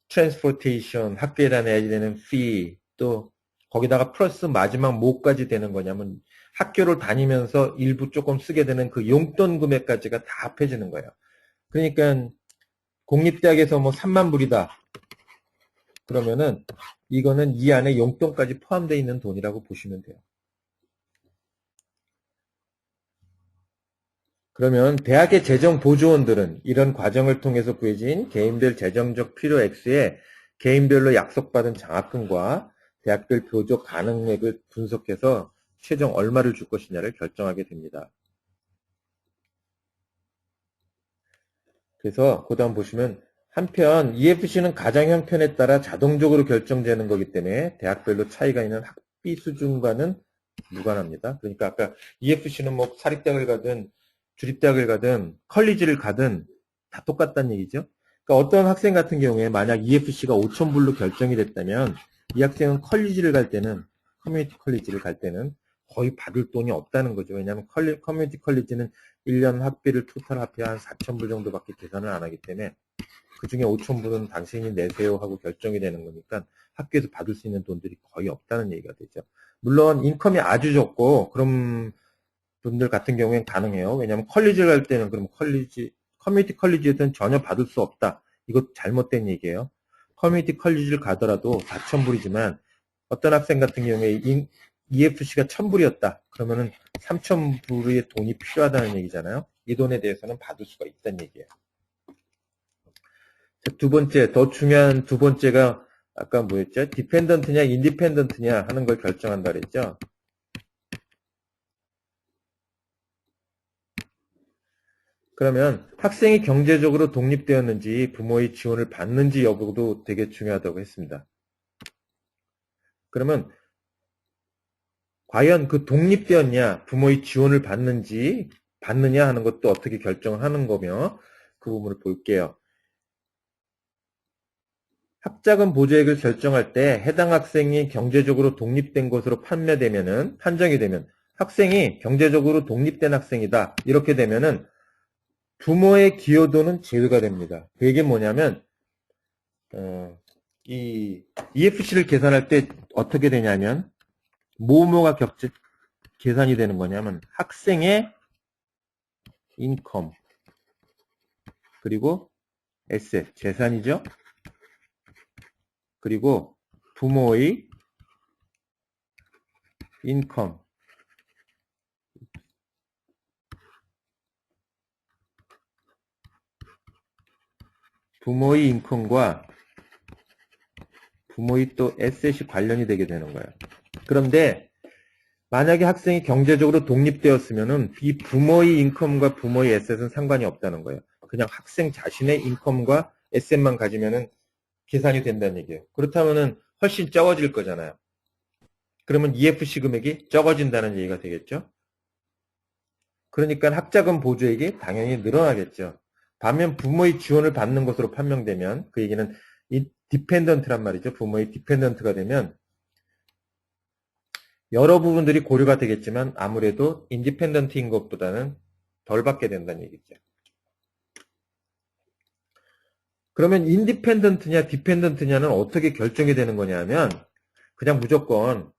트랜스포테이션, 학교에 다녀야 되는 fee, 또 거기다가 플러스 마지막 뭐까지 되는 거냐면 학교를 다니면서 일부 조금 쓰게 되는 그 용돈 금액까지가 다 합해지는 거예요. 그러니까 공립대학에서 뭐 3만 불이다. 그러면은 이거는 이 안에 용돈까지 포함되어 있는 돈이라고 보시면 돼요. 그러면 대학의 재정 보조원들은 이런 과정을 통해서 구해진 개인별 재정적 필요 액수에 개인별로 약속받은 장학금과 대학별 교조 가능액을 분석해서 최종 얼마를 줄 것이냐를 결정하게 됩니다. 그래서 그 다음 보시면 한편 EFC는 가장 형편에 따라 자동적으로 결정되는 거기 때문에 대학별로 차이가 있는 학비 수준과는 무관합니다. 그러니까 아까 EFC는 뭐 사립대학을 가든 주립대학을 가든 컬리지를 가든 다 똑같다는 얘기죠. 그러니까 어떤 학생 같은 경우에 만약 EFC가 5,000불로 결정이 됐다면 이 학생은 컬리지를 갈 때는 커뮤니티 컬리지를 갈 때는 거의 받을 돈이 없다는 거죠. 왜냐하면 커뮤니티 컬리지는 1년 학비를 토탈 합해 한 4,000불 정도밖에 계산을 안 하기 때문에 그 중에 5,000불은 당신이 내세요 하고 결정이 되는 거니까 학교에서 받을 수 있는 돈들이 거의 없다는 얘기가 되죠. 물론 인컴이 아주 적고 그런 분들 같은 경우엔 가능해요. 왜냐하면 컬리지를 갈 때는 그럼 커뮤니티 컬리지에서는 전혀 받을 수 없다. 이거 잘못된 얘기예요. 커뮤니티 컬리지를 가더라도 4,000불이지만 어떤 학생 같은 경우에 EFC가 1,000불이었다. 그러면은 3,000불의 돈이 필요하다는 얘기잖아요. 이 돈에 대해서는 받을 수가 있다는 얘기예요. 두 번째, 더 중요한 두 번째가 아까 뭐였죠? 디펜던트냐 인디펜던트냐 하는 걸 결정한다 그랬죠. 그러면 학생이 경제적으로 독립되었는지 부모의 지원을 받는지 여부도 되게 중요하다고 했습니다. 그러면 과연 그 독립되었냐, 부모의 지원을 받느냐 하는 것도 어떻게 결정을 하는 거며 그 부분을 볼게요. 학자금 보조액을 결정할 때 해당 학생이 경제적으로 독립된 것으로 판정이 되면 학생이 경제적으로 독립된 학생이다. 이렇게 되면은 부모의 기여도는 제외가 됩니다. 그게 뭐냐면 이 EFC를 계산할 때 어떻게 되냐면 뭐뭐가 계산이 되는 거냐면 학생의 인컴 그리고 에셋 재산이죠. 그리고 부모의 인컴 부모의 인컴과 부모의 또 에셋이 관련이 되게 되는 거예요. 그런데 만약에 학생이 경제적으로 독립되었으면은 이 부모의 인컴과 부모의 에셋은 상관이 없다는 거예요. 그냥 학생 자신의 인컴과 에셋만 가지면은 계산이 된다는 얘기예요. 그렇다면은 훨씬 적어질 거잖아요. 그러면 EFC 금액이 적어진다는 얘기가 되겠죠. 그러니까 학자금 보조액이 당연히 늘어나겠죠. 반면 부모의 지원을 받는 것으로 판명되면 그 얘기는 이 디펜던트란 말이죠. 부모의 디펜던트가 되면 여러 부분들이 고려가 되겠지만 아무래도 인디펜던트인 것보다는 덜 받게 된다는 얘기죠. 그러면 인디펜던트냐 디펜던트냐는 어떻게 결정이 되는 거냐면 그냥 무조건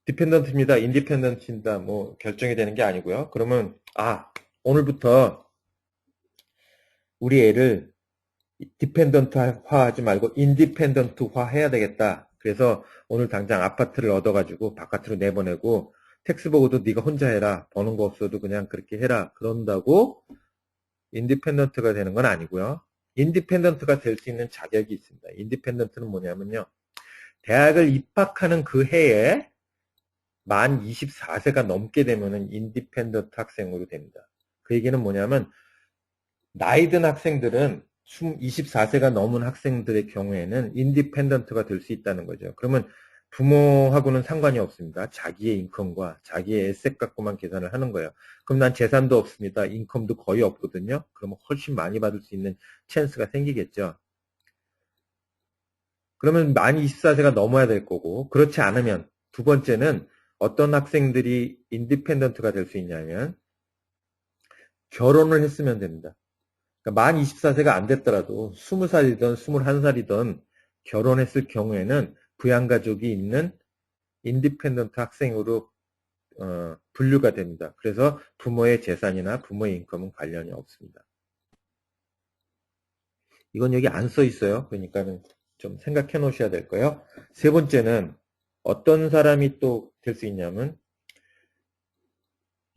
디펜던트입니다. 인디펜던트입니다. 뭐 결정이 되는 게 아니고요. 그러면 오늘부터 우리 애를 디펜던트화 하지 말고 인디펜던트화 해야 되겠다. 그래서 오늘 당장 아파트를 얻어가지고 바깥으로 내보내고 텍스 보고도 네가 혼자 해라. 버는 거 없어도 그냥 그렇게 해라. 그런다고 인디펜던트가 되는 건 아니고요. 인디펜던트가 될 수 있는 자격이 있습니다. 인디펜던트는 뭐냐면요. 대학을 입학하는 그 해에 만 24세가 넘게 되면은 인디펜던트 학생으로 됩니다. 그 얘기는 뭐냐면 나이 든 학생들은 24세가 넘은 학생들의 경우에는 인디펜던트가 될 수 있다는 거죠. 그러면 부모하고는 상관이 없습니다. 자기의 인컴과 자기의 에셋 갖고만 계산을 하는 거예요. 그럼 난 재산도 없습니다. 인컴도 거의 없거든요. 그러면 훨씬 많이 받을 수 있는 찬스가 생기겠죠. 그러면 만 24세가 넘어야 될 거고 그렇지 않으면 두 번째는 어떤 학생들이 인디펜던트가 될 수 있냐면 결혼을 했으면 됩니다. 그러니까 만 24세가 안 됐더라도 20살이든 21살이든 결혼했을 경우에는 부양가족이 있는 인디펜던트 학생으로 분류가 됩니다. 그래서 부모의 재산이나 부모의 인컴은 관련이 없습니다. 이건 여기 안 써 있어요. 그러니까는 좀 생각해 놓으셔야 될 거예요. 세 번째는 어떤 사람이 또 될 수 있냐면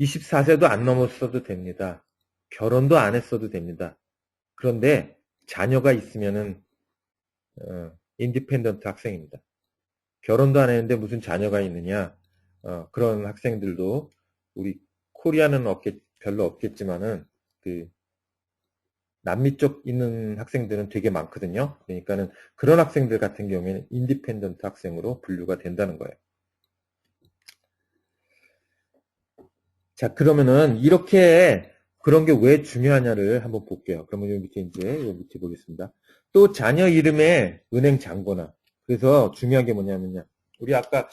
24세도 안 넘었어도 됩니다. 결혼도 안 했어도 됩니다. 그런데 자녀가 있으면은 인디펜던트 학생입니다. 결혼도 안 했는데 무슨 자녀가 있느냐 그런 학생들도 우리 코리아는 별로 없겠지만은 그 남미 쪽 있는 학생들은 되게 많거든요. 그러니까는 그런 학생들 같은 경우에는 인디펜던트 학생으로 분류가 된다는 거예요. 자, 그러면은 이렇게 그런 게 왜 중요하냐를 한번 볼게요. 그러면 여기 밑에 보겠습니다. 또 자녀 이름에 은행 잔고나. 그래서 중요한 게 뭐냐면요. 우리 아까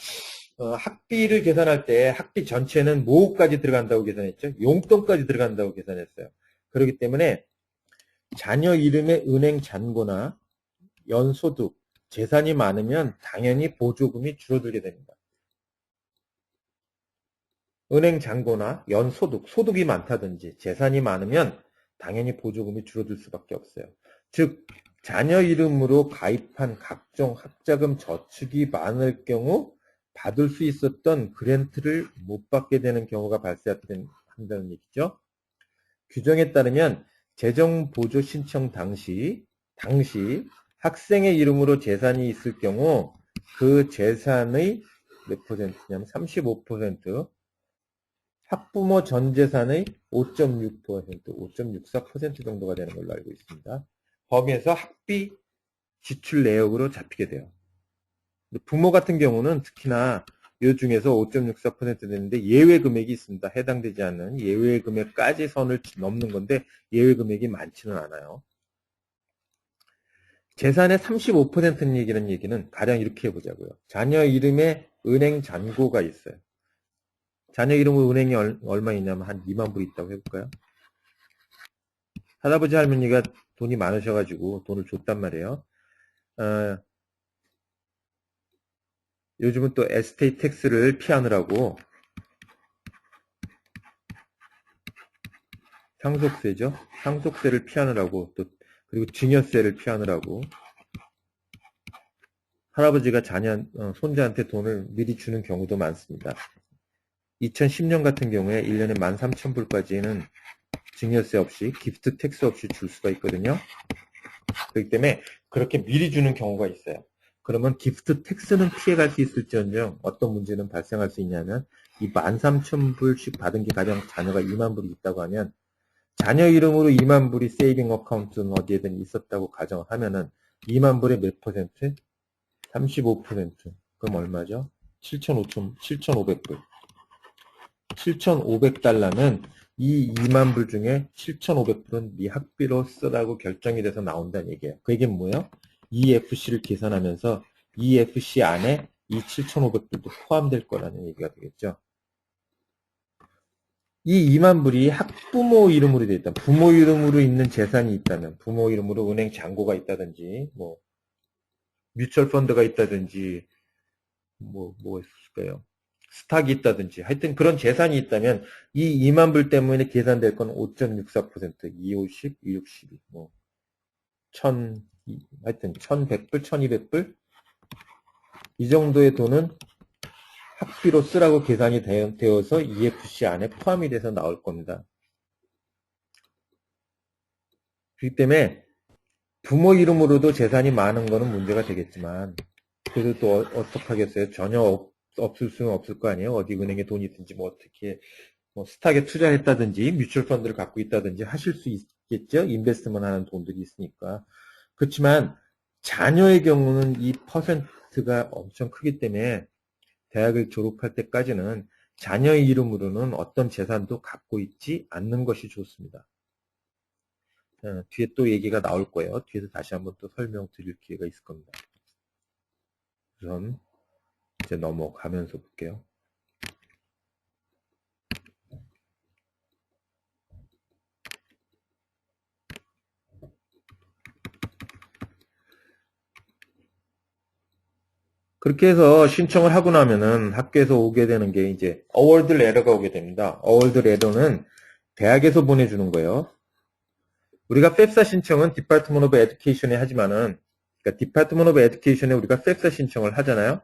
학비를 계산할 때 학비 전체는 모까지 들어간다고 계산했죠. 용돈까지 들어간다고 계산했어요. 그렇기 때문에 자녀 이름의 은행 잔고나 연소득, 재산이 많으면 당연히 보조금이 줄어들게 됩니다. 은행 잔고나 연소득, 소득이 많다든지 재산이 많으면 당연히 보조금이 줄어들 수밖에 없어요. 즉 자녀 이름으로 가입한 각종 학자금 저축이 많을 경우 받을 수 있었던 그랜트를 못 받게 되는 경우가 발생한다는 얘기죠. 규정에 따르면 재정보조 신청 당시 학생의 이름으로 재산이 있을 경우 그 재산의 몇 퍼센트냐면 35%, 학부모 전 재산의 5.6%, 5.64% 정도가 되는 걸로 알고 있습니다. 범위에서 학비 지출 내역으로 잡히게 돼요. 부모 같은 경우는 특히나 이 중에서 5.64% 되는데 예외 금액이 있습니다. 해당되지 않는 예외 금액까지 선을 넘는 건데 예외 금액이 많지는 않아요. 재산의 35%는 얘기는 가령 이렇게 해보자고요. 자녀 이름에 은행 잔고가 있어요. 자녀 이름으로 은행이 얼마 있냐면 한 2만 불 있다고 해볼까요? 할아버지 할머니가 돈이 많으셔가지고 돈을 줬단 말이에요. 요즘은 또 에스테이트 텍스를 피하느라고 상속세죠. 상속세를 피하느라고 또 그리고 증여세를 피하느라고 할아버지가 손자한테 돈을 미리 주는 경우도 많습니다. 2010년 같은 경우에 1년에 13,000불까지는 증여세 없이 기프트 텍스 없이 줄 수가 있거든요. 그렇기 때문에 그렇게 미리 주는 경우가 있어요. 그러면 기프트 텍스는 피해갈 수 있을지언정 어떤 문제는 발생할 수 있냐면 이 13,000불씩 받은 게 가령 자녀가 2만 불이 있다고 하면 자녀 이름으로 2만 불이 세이빙 어카운트는 어디에든 있었다고 가정을 하면은 2만 불의 몇 퍼센트? 35%. 그럼 얼마죠? 7,500불. 7,500달러는 이 2만 불 중에 7,500불은 네 학비로 쓰라고 결정이 돼서 나온다는 얘기예요. 그 얘기는 뭐예요? EFC를 계산하면서 EFC 안에 이 7,500불도 포함될 거라는 얘기가 되겠죠. 이 2만 불이 학부모 이름으로 되어 있다. 부모 이름으로 있는 재산이 있다면, 부모 이름으로 은행 잔고가 있다든지, 뭐 뮤추얼 펀드가 있다든지, 뭐가 있을까요? 스탁이 있다든지, 하여튼 그런 재산이 있다면 이 2만 불 때문에 계산될 건 5.64%, 250, 262, 뭐 1,000, 하여튼 1,100불, 1,200불 이 정도의 돈은 학비로 쓰라고 계산이 되어서 EFC 안에 포함이 돼서 나올 겁니다. 그렇기 때문에 부모 이름으로도 재산이 많은 거는 문제가 되겠지만 그래도 또 어떡하겠어요? 전혀 없을 수는 없을 거 아니에요? 어디 은행에 돈이 있든지 뭐 어떻게 뭐 스탁에 투자했다든지 뮤추얼 펀드를 갖고 있다든지 하실 수 있겠죠? 인베스트먼 하는 돈들이 있으니까. 그렇지만 자녀의 경우는 이 퍼센트가 엄청 크기 때문에 대학을 졸업할 때까지는 자녀의 이름으로는 어떤 재산도 갖고 있지 않는 것이 좋습니다. 뒤에 또 얘기가 나올 거예요. 뒤에서 다시 한번 또 설명드릴 기회가 있을 겁니다. 우선 이제 넘어가면서 볼게요. 그렇게 해서 신청을 하고 나면은 학교에서 오게 되는 게 이제 어워드 레터가 오게 됩니다. 어워드 레터는 대학에서 보내주는 거예요. 우리가 펩사 신청은 디파트먼트 오브 에듀케이션에 하지만은 그러니까 디파트먼트 오브 에듀케이션에 우리가 펩사 신청을 하잖아요.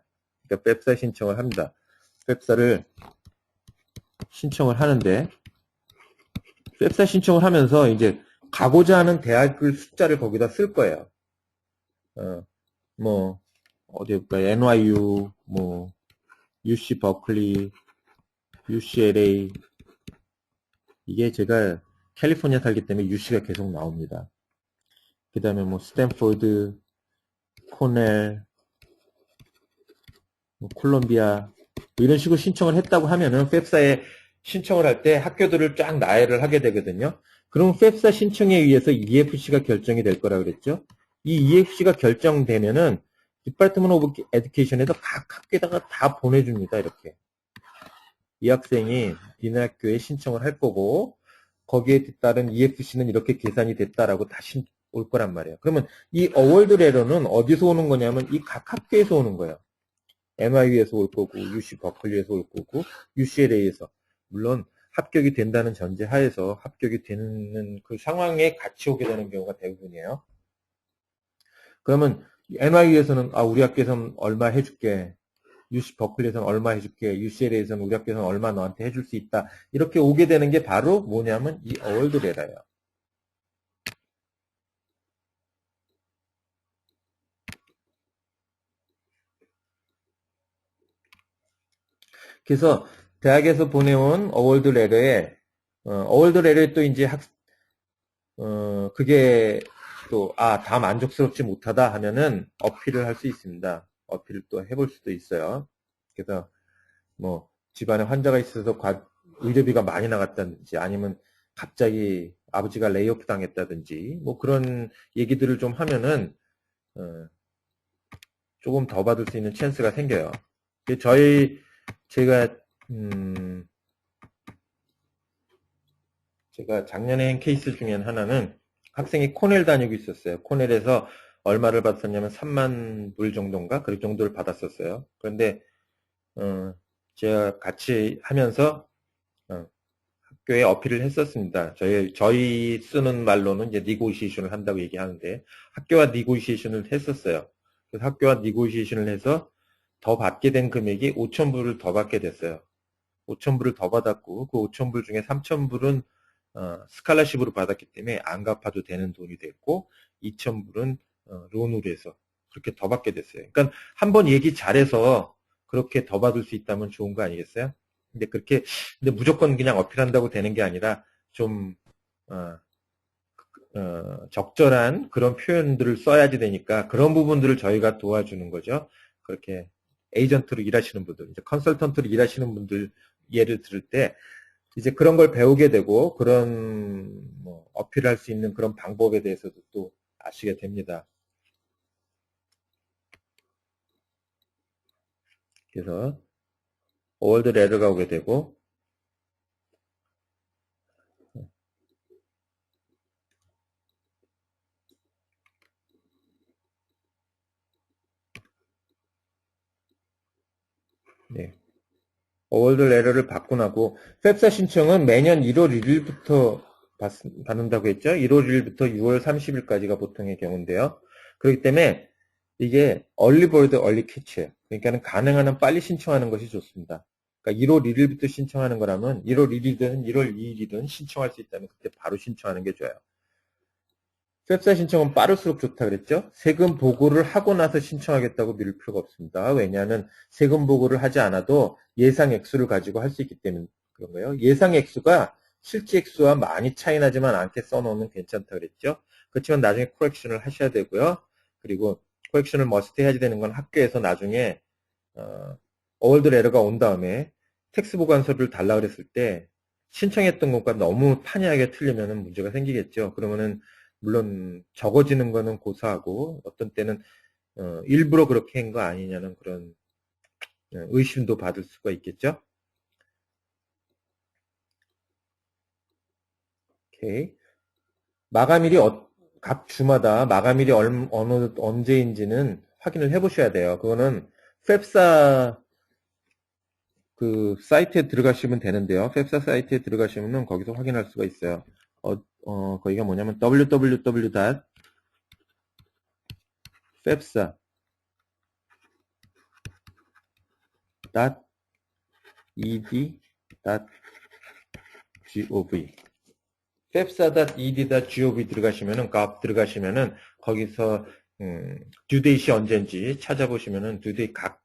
그러니까 펩사 신청을 합니다. 펩사를 신청을 하는데 펩사 신청을 하면서 이제 가고자 하는 대학을 숫자를 거기다 쓸 거예요. 뭐 어디 볼까요? NYU, 뭐 UC 버클리, UCLA 이게 제가 캘리포니아 살기 때문에 UC가 계속 나옵니다. 그 다음에 뭐 스탠포드, 코넬, 뭐 콜롬비아 뭐 이런 식으로 신청을 했다고 하면은 펩사에 신청을 할 때 학교들을 쫙 나열을 하게 되거든요. 그럼 펩사 신청에 의해서 EFC가 결정이 될 거라 그랬죠. 이 EFC가 결정되면은 디파트먼트 오브 에듀케이션에서 각 학교에다가 다 보내줍니다. 이렇게. 이 학생이 니네 학교에 신청을 할 거고 거기에 따른 EFC는 이렇게 계산이 됐다라고 다시 올 거란 말이에요. 그러면 이 어월드 레러는 어디서 오는 거냐면 이 각 학교에서 오는 거예요. NYU에서 올 거고 UC 버클리에서 올 거고 UCLA에서 물론 합격이 된다는 전제 하에서 합격이 되는 그 상황에 같이 오게 되는 경우가 대부분이에요. 그러면 NYU에서는 우리 학교에서는 얼마 해줄게. UC 버클리에서는 얼마 해줄게. UCLA에서는 우리 학교에서는 얼마 너한테 해줄 수 있다. 이렇게 오게 되는 게 바로 뭐냐면 이 어월드 레러예요. 그래서 대학에서 보내온 어월드 레러에 어월드 레러에 또 이제 그게 또 다 만족스럽지 못하다 하면은 어필을 할 수 있습니다. 어필을 또 해볼 수도 있어요. 그래서 뭐 집안에 환자가 있어서 의료비가 많이 나갔다든지 아니면 갑자기 아버지가 레이오프 당했다든지 뭐 그런 얘기들을 좀 하면은 조금 더 받을 수 있는 찬스가 생겨요. 제가 작년에 한 케이스 중에 하나는 학생이 코넬 다니고 있었어요. 코넬에서 얼마를 받았냐면 3만 불 정도인가? 그 정도를 받았었어요. 그런데 제가 같이 하면서 학교에 어필을 했었습니다. 저희 쓰는 말로는 이제 니고시에이션을 한다고 얘기하는데 학교와 니고시에이션을 했었어요. 그래서 학교와 니고시에이션을 해서 더 받게 된 금액이 5,000불을 더 받게 됐어요. 5,000불을 더 받았고 그 5,000불 중에 3,000불은 스칼라십으로 받았기 때문에 안 갚아도 되는 돈이 됐고 2,000불은 론으로 해서 그렇게 더 받게 됐어요. 그러니까 한번 얘기 잘해서 그렇게 더 받을 수 있다면 좋은 거 아니겠어요? 근데 무조건 그냥 어필한다고 되는 게 아니라 좀 적절한 그런 표현들을 써야지 되니까 그런 부분들을 저희가 도와주는 거죠. 그렇게 에이전트로 일하시는 분들, 이제 컨설턴트로 일하시는 분들 예를 들을 때 이제 그런 걸 배우게 되고 그런 어필할 수 있는 그런 방법에 대해서도 또 아시게 됩니다. 그래서 월드 레러가 오게 되고 네. 월드 레러를 받고 나고 펩사 신청은 매년 1월 1일부터 받는다고 했죠. 1월 1일부터 6월 30일까지가 보통의 경우인데요. 그렇기 때문에 이게 얼리버드 얼리캐치예요. 그러니까는 가능한 한 빨리 신청하는 것이 좋습니다. 그러니까 1월 1일부터 신청하는 거라면 1월 1일이든 1월 2일이든 신청할 수 있다면 그때 바로 신청하는 게 좋아요. 웹사 신청은 빠를수록 좋다 그랬죠? 세금 보고를 하고 나서 신청하겠다고 미룰 필요가 없습니다. 왜냐하면 세금 보고를 하지 않아도 예상 액수를 가지고 할 수 있기 때문에 그런 거예요. 예상 액수가 실제 액수와 많이 차이 나지만 않게 써놓으면 괜찮다 그랬죠? 그렇지만 나중에 코렉션을 하셔야 되고요. 그리고 코렉션을 머스트 해야 되는 건 학교에서 나중에 어월드 레러가 온 다음에 텍스 보관서를 달라 그랬을 때 신청했던 것과 너무 판이하게 틀리면 문제가 생기겠죠. 그러면은 물론 적어지는 거는 고사하고 어떤 때는 일부러 그렇게 한 거 아니냐는 그런 의심도 받을 수가 있겠죠. 오케이. 마감일이 각 주마다 마감일이 언제인지는 확인을 해 보셔야 돼요. 그거는 펩사 그 사이트에 들어가시면 되는데요. 펩사 사이트에 들어가시면 거기서 확인할 수가 있어요. 거기가 뭐냐면 www.fepsa.ed.gov fepsa.ed.gov 들어가시면은 거기서 듀데이시 언제인지 찾아보시면은 듀데이 각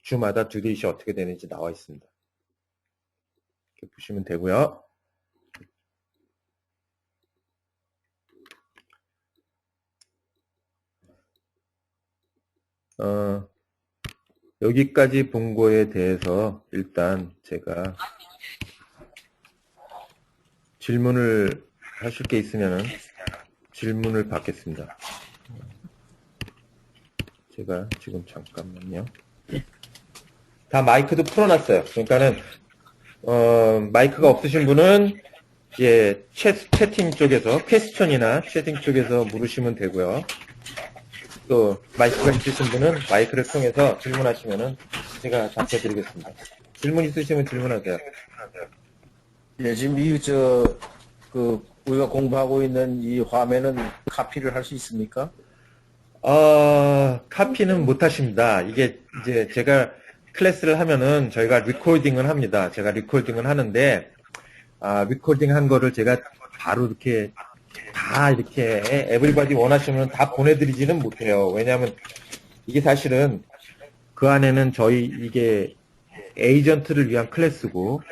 주마다 듀데이시 어떻게 되는지 나와 있습니다. 이렇게 보시면 되고요. 여기까지 본 거에 대해서 일단 제가 질문을 하실 게 있으면 질문을 받겠습니다. 제가 지금 잠깐만요. 다 마이크도 풀어놨어요. 그러니까는 마이크가 없으신 분은 이제 채팅 쪽에서 퀘스천이나 채팅 쪽에서 물으시면 되고요. 또 마이크가 있으신 분은 마이크를 통해서 질문하시면은 제가 답변드리겠습니다. 질문 있으시면 질문하세요. 예, 지금 우리가 공부하고 있는 이 화면은 카피를 할 수 있습니까? 카피는 못 하십니다. 이게 이제 제가 클래스를 하면은 저희가 리코딩을 합니다. 제가 리코딩을 하는데, 리코딩 한 거를 제가 바로 이렇게 다 이렇게 에브리바디 원하시면 다 보내드리지는 못해요. 왜냐하면 이게 사실은 그 안에는 저희 이게 에이전트를 위한 클래스고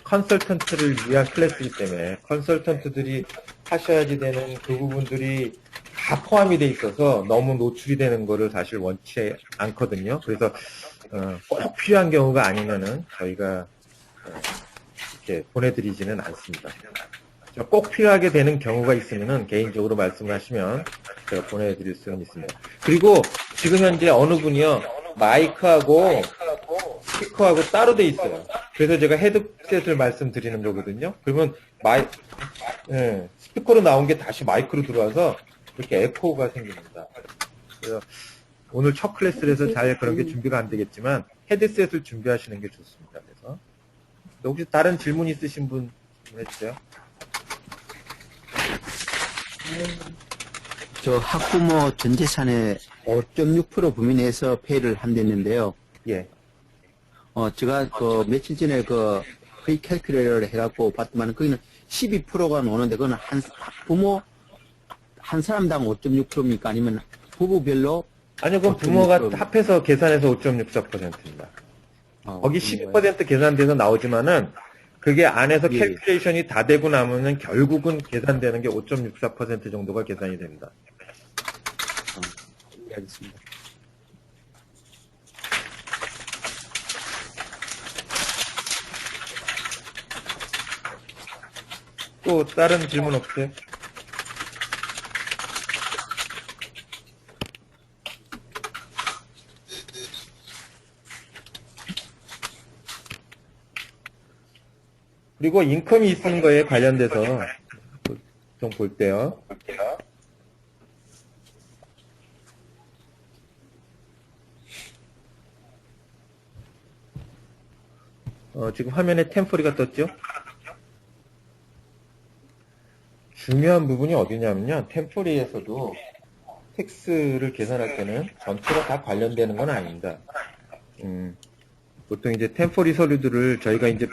컨설턴트를 위한 클래스이기 때문에 컨설턴트들이 하셔야지 되는 그 부분들이 다 포함이 돼 있어서 너무 노출이 되는 거를 사실 원치 않거든요. 그래서 꼭 필요한 경우가 아니면은 저희가 이렇게 보내드리지는 않습니다. 꼭 필요하게 되는 경우가 있으면은 개인적으로 말씀을 하시면 제가 보내드릴 수는 있습니다. 그리고 지금 현재 어느 분이요 마이크하고 스피커하고 따로 돼 있어요. 그래서 제가 헤드셋을 말씀드리는 거거든요. 그러면 스피커로 나온 게 다시 마이크로 들어와서 이렇게 에코가 생깁니다. 그래서 오늘 첫 클래스에서 잘 그런 게 준비가 안 되겠지만 헤드셋을 준비하시는 게 좋습니다. 그래서 혹시 다른 질문 있으신 분 해주세요. 저 학부모 전 재산의 5.6% 범위 내에서 페이를 한댔는데요. 예. 제가 며칠 전에 회의 캘큘레이터를 해갖고 봤더만 거기는 12%가 나오는데 그거는 학부모 한 사람당 5.6%입니까? 아니면 부부별로? 아니요, 그건 부모가 5.6%. 합해서 계산해서 5.64%입니다. 거기 12% 계산돼서 나오지만은 그게 안에서 예. 캘큘레이션이 다 되고 나면은 결국은 계산되는 게 5.64% 정도가 계산이 됩니다. 알겠습니다. 또 다른 질문 없으세요? 그리고 인컴이 있는 거에 관련돼서 좀 볼게요. 지금 화면에 템포리가 떴죠? 중요한 부분이 어디냐면요. 템포리에서도 텍스를 계산할 때는 전체가 다 관련되는 건 아닙니다. 보통 이제 템포리 서류들을 저희가 이제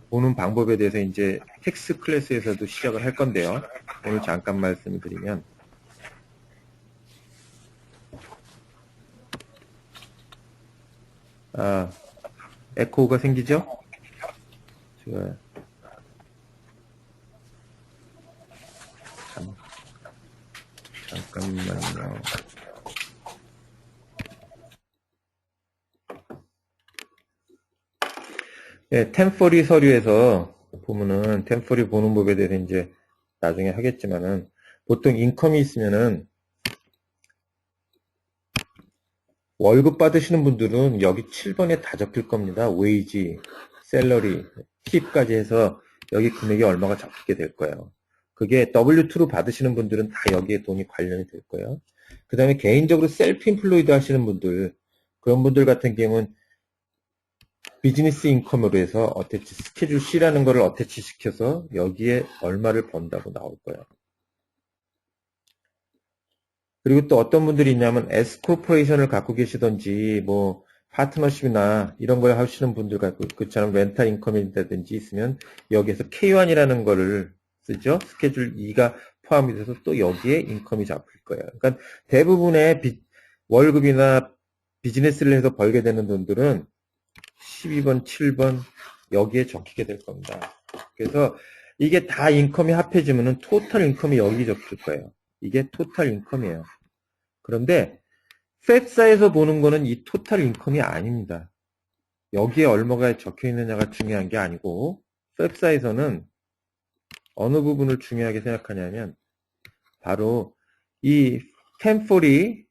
보는 방법에 대해서 이제 텍스 클래스에서도 시작을 할 건데요. 오늘 잠깐 말씀을 드리면 에코가 생기죠? 제가 잠깐만요. 네, 템포리 서류에서 보면은 템포리 보는 법에 대해서 이제 나중에 하겠지만은 보통 인컴이 있으면은 월급 받으시는 분들은 여기 7번에 다 적힐 겁니다. 웨이지, 셀러리, 팁까지 해서 여기 금액이 얼마가 적히게 될 거예요. 그게 W2로 받으시는 분들은 다 여기에 돈이 관련이 될 거예요. 그 다음에 개인적으로 셀프 인플로이드 하시는 분들, 그런 분들 같은 경우는 비즈니스 인컴으로 해서 어태치, 스케줄 C라는 거를 어태치 시켜서 여기에 얼마를 번다고 나올 거예요. 그리고 또 어떤 분들이 있냐면 S코퍼레이션을 갖고 계시던지 뭐 파트너십이나 이런 걸 하시는 분들 갖고 그처럼 렌탈 인컴이라든지 있으면 여기에서 K1이라는 거를 쓰죠. 스케줄 2가 포함이 돼서 또 여기에 인컴이 잡힐 거예요. 그러니까 대부분의 월급이나 비즈니스를 해서 벌게 되는 돈들은 12번, 7번 여기에 적히게 될 겁니다. 그래서 이게 다 인컴이 합해지면은 토탈 인컴이 여기 적힐 거예요. 이게 토탈 인컴이에요. 그런데 펩사에서 보는 거는 이 토탈 인컴이 아닙니다. 여기에 얼마가 적혀 있느냐가 중요한 게 아니고 펩사에서는 어느 부분을 중요하게 생각하냐면 바로 이 템포리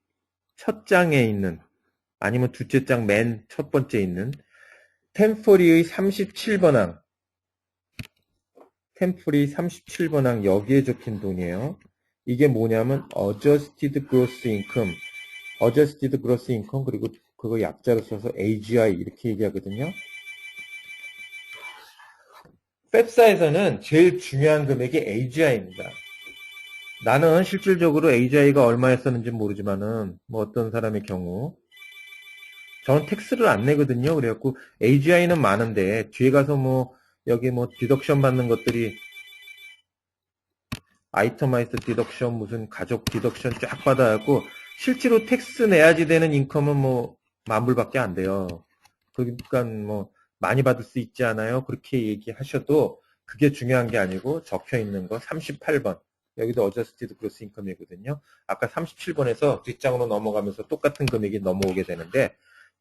첫 장에 있는, 아니면 둘째 장 맨 첫 번째 있는 템포리의 37번 항, 템플이 37번 항 여기에 적힌 돈이에요. 이게 뭐냐면 Adjusted Gross Income, Adjusted Gross Income, 그리고 그거 약자로 써서 AGI 이렇게 얘기하거든요. 펩사에서는 제일 중요한 금액이 AGI입니다. 나는 실질적으로 AGI가 얼마였었는지 모르지만은 뭐 어떤 사람의 경우 저는 텍스를 안 내거든요. 그래갖고 AGI는 많은데 뒤에 가서 뭐 여기 뭐 디덕션 받는 것들이 아이터마이즈 디덕션, 무슨 가족 디덕션 쫙 받아갖고 실제로 텍스 내야지 되는 인컴은 뭐 10,000불밖에 안 돼요. 그러니까 뭐 많이 받을 수 있지 않아요? 그렇게 얘기하셔도 그게 중요한 게 아니고 적혀 있는 거 38번. 여기도 어저스티드 그로스 인컴이거든요. 아까 37번에서 뒷장으로 넘어가면서 똑같은 금액이 넘어오게 되는데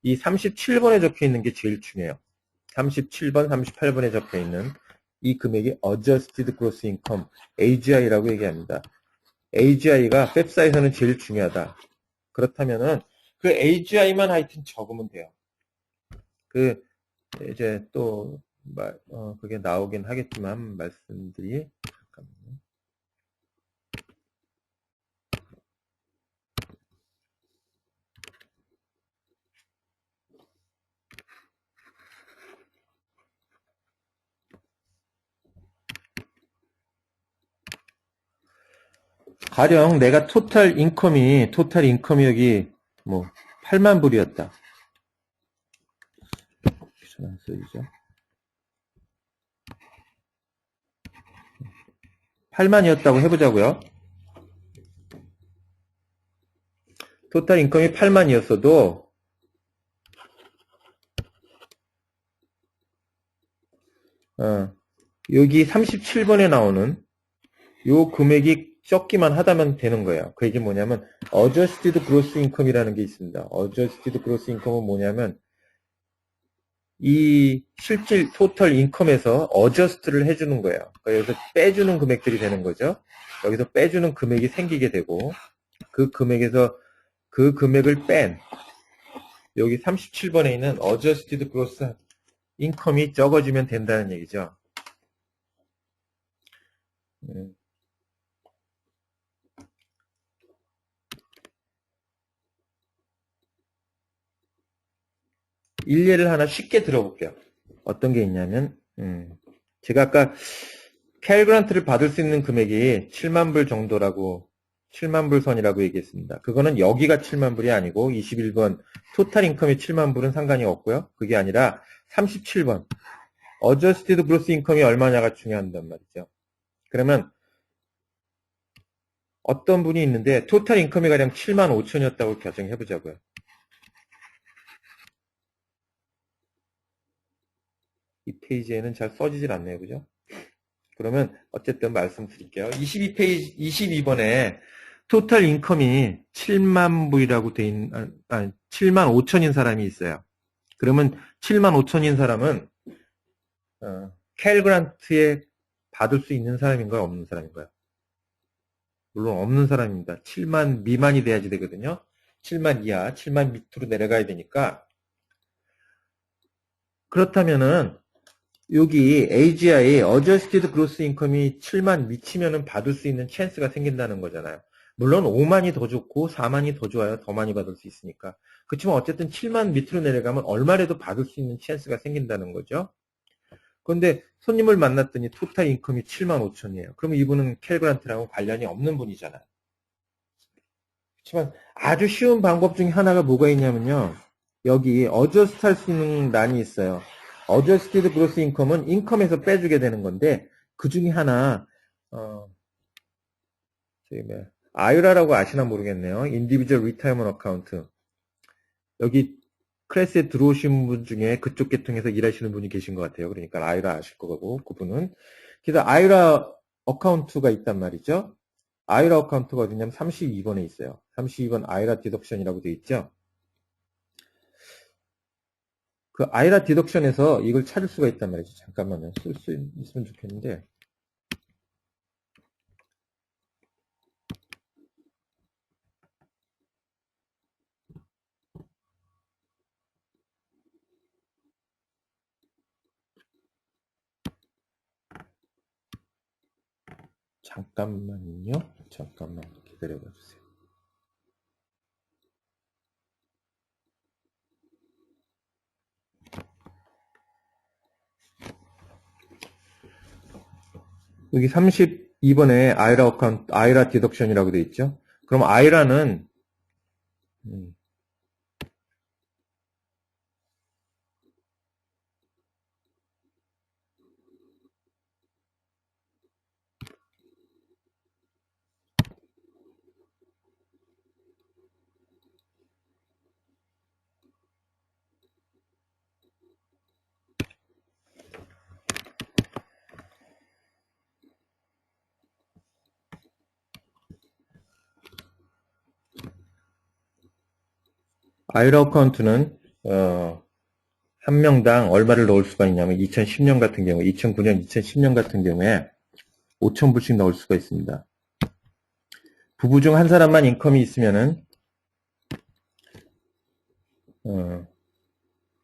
이 37번에 적혀 있는 게 제일 중요해요. 37번, 38번에 적혀 있는 이 금액이 Adjusted Gross Income, AGI라고 얘기합니다. AGI가 펩사에서는 제일 중요하다. 그렇다면은 그 AGI만 하여튼 적으면 돼요. 그 이제 또 그게 나오긴 하겠지만 말씀들이 잠깐만요. 가령 내가 토탈 인컴이 여기 뭐 8만 불이었다. 안 써지죠? 8만이었다고 해보자고요. 토탈 인컴이 8만이었어도 여기 37번에 나오는 요 금액이 적기만 하다면 되는 거예요. 그 얘기 뭐냐면 Adjusted Gross Income이라는 게 있습니다. Adjusted Gross Income은 뭐냐면 이 실질 토탈 인컴에서 어저스트를 해주는 거예요. 그래서 빼주는 금액들이 되는 거죠. 여기서 빼주는 금액이 생기게 되고 그 금액에서 그 금액을 뺀 여기 37번에 있는 Adjusted Gross Income이 적어지면 된다는 얘기죠. 1예를 하나 쉽게 들어볼게요. 어떤 게 있냐면 제가 아까 캘 그란트를 받을 수 있는 금액이 7만 불 정도라고 7만 불 선이라고 얘기했습니다. 그거는 여기가 7만 불이 아니고 21번 토탈 인컴이 7만 불은 상관이 없고요. 그게 아니라 37번 어저스티드 그로스 인컴이 얼마냐가 중요한단 말이죠. 그러면 어떤 분이 있는데 토탈 인컴이 가령 7만 5천이었다고 가정해 보자고요. 이 페이지에는 잘 써지질 않네요. 그죠? 그러면 어쨌든 말씀드릴게요. 22번에 토탈 인컴이 7만 불이라고 돼 있는 7만 5천인 사람이 있어요. 그러면 7만 5천인 사람은 캘 그란트에 받을 수 있는 사람인가요? 없는 사람인가요? 물론 없는 사람입니다. 7만 미만이 돼야지 되거든요. 7만 이하, 7만 밑으로 내려가야 되니까 그렇다면은 여기 AGI, Adjusted Gross Income이 7만 미치면은 받을 수 있는 찬스가 생긴다는 거잖아요. 물론 5만이 더 좋고 4만이 더 좋아요. 더 많이 받을 수 있으니까. 그렇지만 어쨌든 7만 밑으로 내려가면 얼마라도 받을 수 있는 찬스가 생긴다는 거죠. 그런데 손님을 만났더니 토탈 인컴이 7만 5천이에요. 그러면 이분은 캘 그란트랑은 관련이 없는 분이잖아요. 그렇지만 아주 쉬운 방법 중에 하나가 뭐가 있냐면요. 여기 어저스트 할 수 있는 란이 있어요. 어저스티드 그로스 인컴은 인컴에서 빼주게 되는 건데 그 중에 하나 아유라라고 아시나 모르겠네요. 인디비주얼 리타이먼트 어카운트. 여기 클래스에 들어오신 분 중에 그쪽 계통에서 일하시는 분이 계신 것 같아요. 그러니까 아유라 아실 거고 그분은. 그래서 아유라 어카운트가 있단 말이죠. 아유라 어카운트가 어디냐면 32번에 있어요. 32번 아유라 디덕션이라고 되어 있죠. 그 아이라 디덕션에서 이걸 찾을 수가 있단 말이죠. 잠깐만요. 쓸 수 있으면 좋겠는데. 잠깐만요. 잠깐만 기다려봐 주세요. 여기 32번에 아이라 어카운트, 아이라 디덕션이라고 되어 있죠. 그럼 아이라는 아이라 어카운트는 한 명당 얼마를 넣을 수가 있냐면 2010년 같은 경우, 2009년, 2010년 같은 경우에 5,000불씩 넣을 수가 있습니다. 부부 중 한 사람만 인컴이 있으면은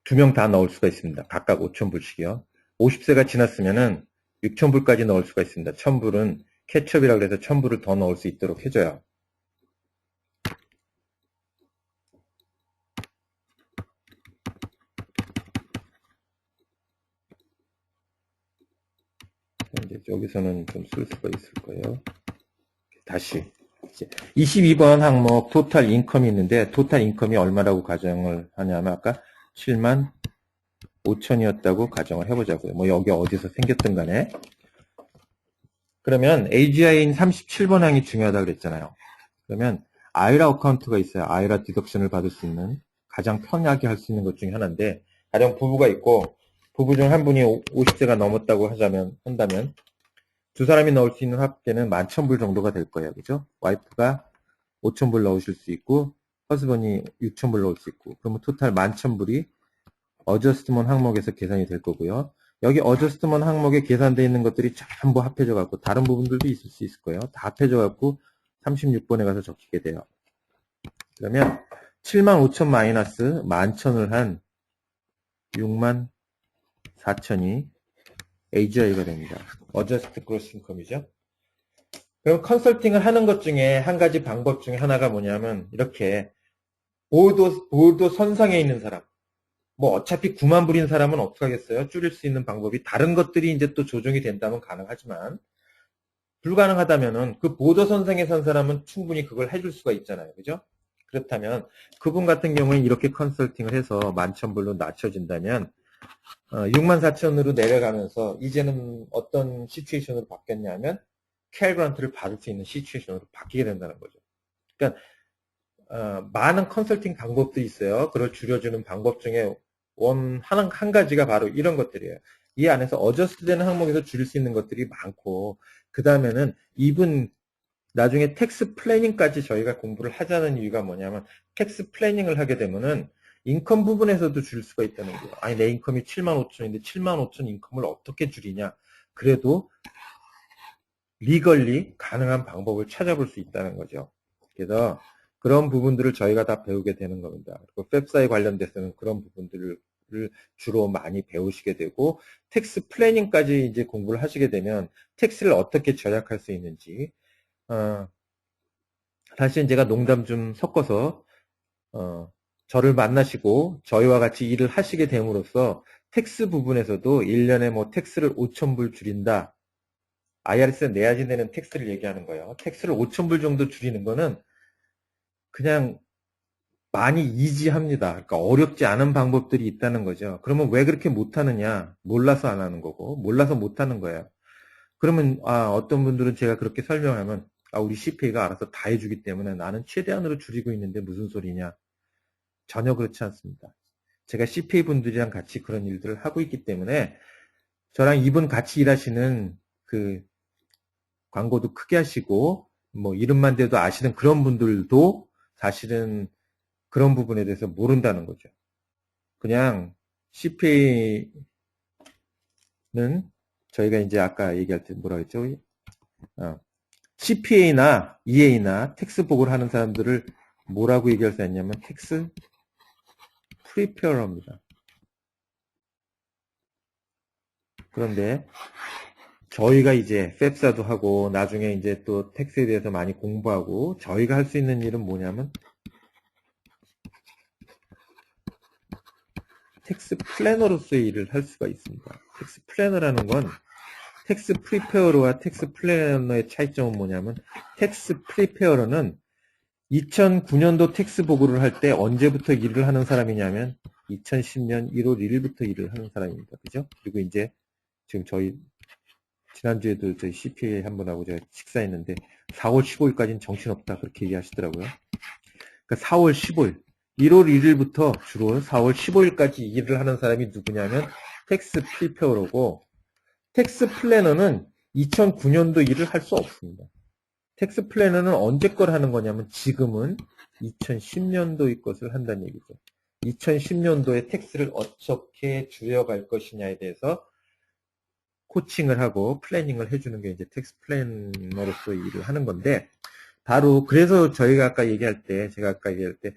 2명 다 넣을 수가 있습니다. 각각 5,000불씩이요. 50세가 지났으면은 6,000불까지 넣을 수가 있습니다. 1,000불은 캐첩이라고 해서 1,000불을 더 넣을 수 있도록 해줘요. 이제 여기서는 좀 쓸 수가 있을 거예요. 다시 22번 항목 토탈 인컴이 있는데 토탈 인컴이 얼마라고 가정을 하냐면 아까 7만 5천이었다고 가정을 해보자고요. 뭐 여기 어디서 생겼든 간에. 그러면 AGI인 37번 항이 중요하다고 그랬잖아요. 그러면 아이라 어카운트가 있어요. 아이라 디덕션을 받을 수 있는 가장 편하게 할 수 있는 것 중에 하나인데 가령 부부가 있고 부부 중 한 분이 50세가 넘었다고 한다면 두 사람이 넣을 수 있는 합계는 11,000불 정도가 될 거예요. 그죠? 와이프가 5,000불 넣으실 수 있고 허스번이 6,000불 넣을 수 있고 그러면 토탈 11,000불이 어저스트먼 항목에서 계산이 될 거고요. 여기 어저스트먼 항목에 계산되어 있는 것들이 전부 합해져 갖고 다른 부분들도 있을 수 있을 거예요. 다 합해져 갖고 36번에 가서 적히게 돼요. 그러면 75,000 마이너스 11,000을 한 64,000이 AGI가 됩니다. 어저스트 그로스 인컴이죠. 그럼 컨설팅을 하는 것 중에 한 가지 방법 중에 하나가 뭐냐면 이렇게 보도 선상에 있는 사람 뭐 어차피 9만 불인 사람은 어떻게 하겠어요? 줄일 수 있는 방법이 다른 것들이 이제 또 조정이 된다면 가능하지만 불가능하다면은 그 보도 선상에 선 사람은 충분히 그걸 해줄 수가 있잖아요. 그죠? 그렇다면 그분 같은 경우는 이렇게 컨설팅을 해서 11,000불로 낮춰진다면 64,000으로 내려가면서 이제는 어떤 시츄에이션으로 바뀌었냐면 캐리 그란트를 받을 수 있는 시츄에이션으로 바뀌게 된다는 거죠. 그러니까 많은 컨설팅 방법도 있어요. 그걸 줄여주는 방법 중에 한 가지가 바로 이런 것들이에요. 이 안에서 어저스트 되는 항목에서 줄일 수 있는 것들이 많고 그 다음에는 이분 나중에 텍스 플래닝까지 저희가 공부를 하자는 이유가 뭐냐면 텍스 플래닝을 하게 되면은 인컴 부분에서도 줄일 수가 있다는 거예요. 아니 내 인컴이 75,000인데 75,000 인컴을 어떻게 줄이냐. 그래도 리걸리 가능한 방법을 찾아볼 수 있다는 거죠. 그래서 그런 부분들을 저희가 다 배우게 되는 겁니다. 그리고 웹사에 관련돼서는 그런 부분들을 주로 많이 배우시게 되고 텍스 플래닝까지 이제 공부를 하시게 되면 텍스를 어떻게 절약할 수 있는지 사실 제가 농담 좀 섞어서 저를 만나시고 저희와 같이 일을 하시게 됨으로써 텍스 부분에서도 1년에 뭐 텍스를 5,000불 줄인다. IRS에 내야지 되는 텍스를 얘기하는 거예요. 텍스를 5,000불 정도 줄이는 거는 그냥 많이 이지합니다. 그러니까 어렵지 않은 방법들이 있다는 거죠. 그러면 왜 그렇게 못하느냐? 몰라서 안 하는 거고 몰라서 못하는 거예요. 그러면 어떤 분들은 제가 그렇게 설명하면 우리 CPA가 알아서 다 해주기 때문에 나는 최대한으로 줄이고 있는데 무슨 소리냐? 전혀 그렇지 않습니다. 제가 CPA 분들이랑 같이 그런 일들을 하고 있기 때문에 저랑 이분 같이 일하시는 그 광고도 크게 하시고 뭐 이름만 대도 아시는 그런 분들도 사실은 그런 부분에 대해서 모른다는 거죠. 그냥 CPA는 저희가 이제 아까 얘기할 때 뭐라 했죠? CPA나 EA나 텍스 보고를 하는 사람들을 뭐라고 얘기할 수 있냐면 텍스 프리페어입니다. 그런데 저희가 이제 펩사도 하고 나중에 이제 또 텍스에 대해서 많이 공부하고 저희가 할 수 있는 일은 뭐냐면 텍스 플래너로서의 일을 할 수가 있습니다. 텍스 플래너라는 건 텍스 프리페어러와 텍스 플래너의 차이점은 뭐냐면 텍스 프리페어러는 2009년도 텍스 보고를 할 때 언제부터 일을 하는 사람이냐면 2010년 1월 1일부터 일을 하는 사람입니다. 그죠? 그리고 이제 지금 저희 지난주에도 저희 CPA 한 분하고 제가 식사했는데 4월 15일까지는 정신없다 그렇게 얘기하시더라고요. 그러니까 4월 15일 1월 1일부터 주로 4월 15일까지 일을 하는 사람이 누구냐면 텍스 프리페어러고 텍스 플래너는 2009년도 일을 할 수 없습니다. 텍스 플래너는 언제 걸 하는 거냐면 지금은 2010년도의 것을 한다는 얘기죠. 2010년도에 텍스를 어떻게 줄여갈 것이냐에 대해서 코칭을 하고 플래닝을 해주는 게 이제 텍스 플래너로서 일을 하는 건데 바로 그래서 저희가 아까 얘기할 때 제가 아까 얘기할 때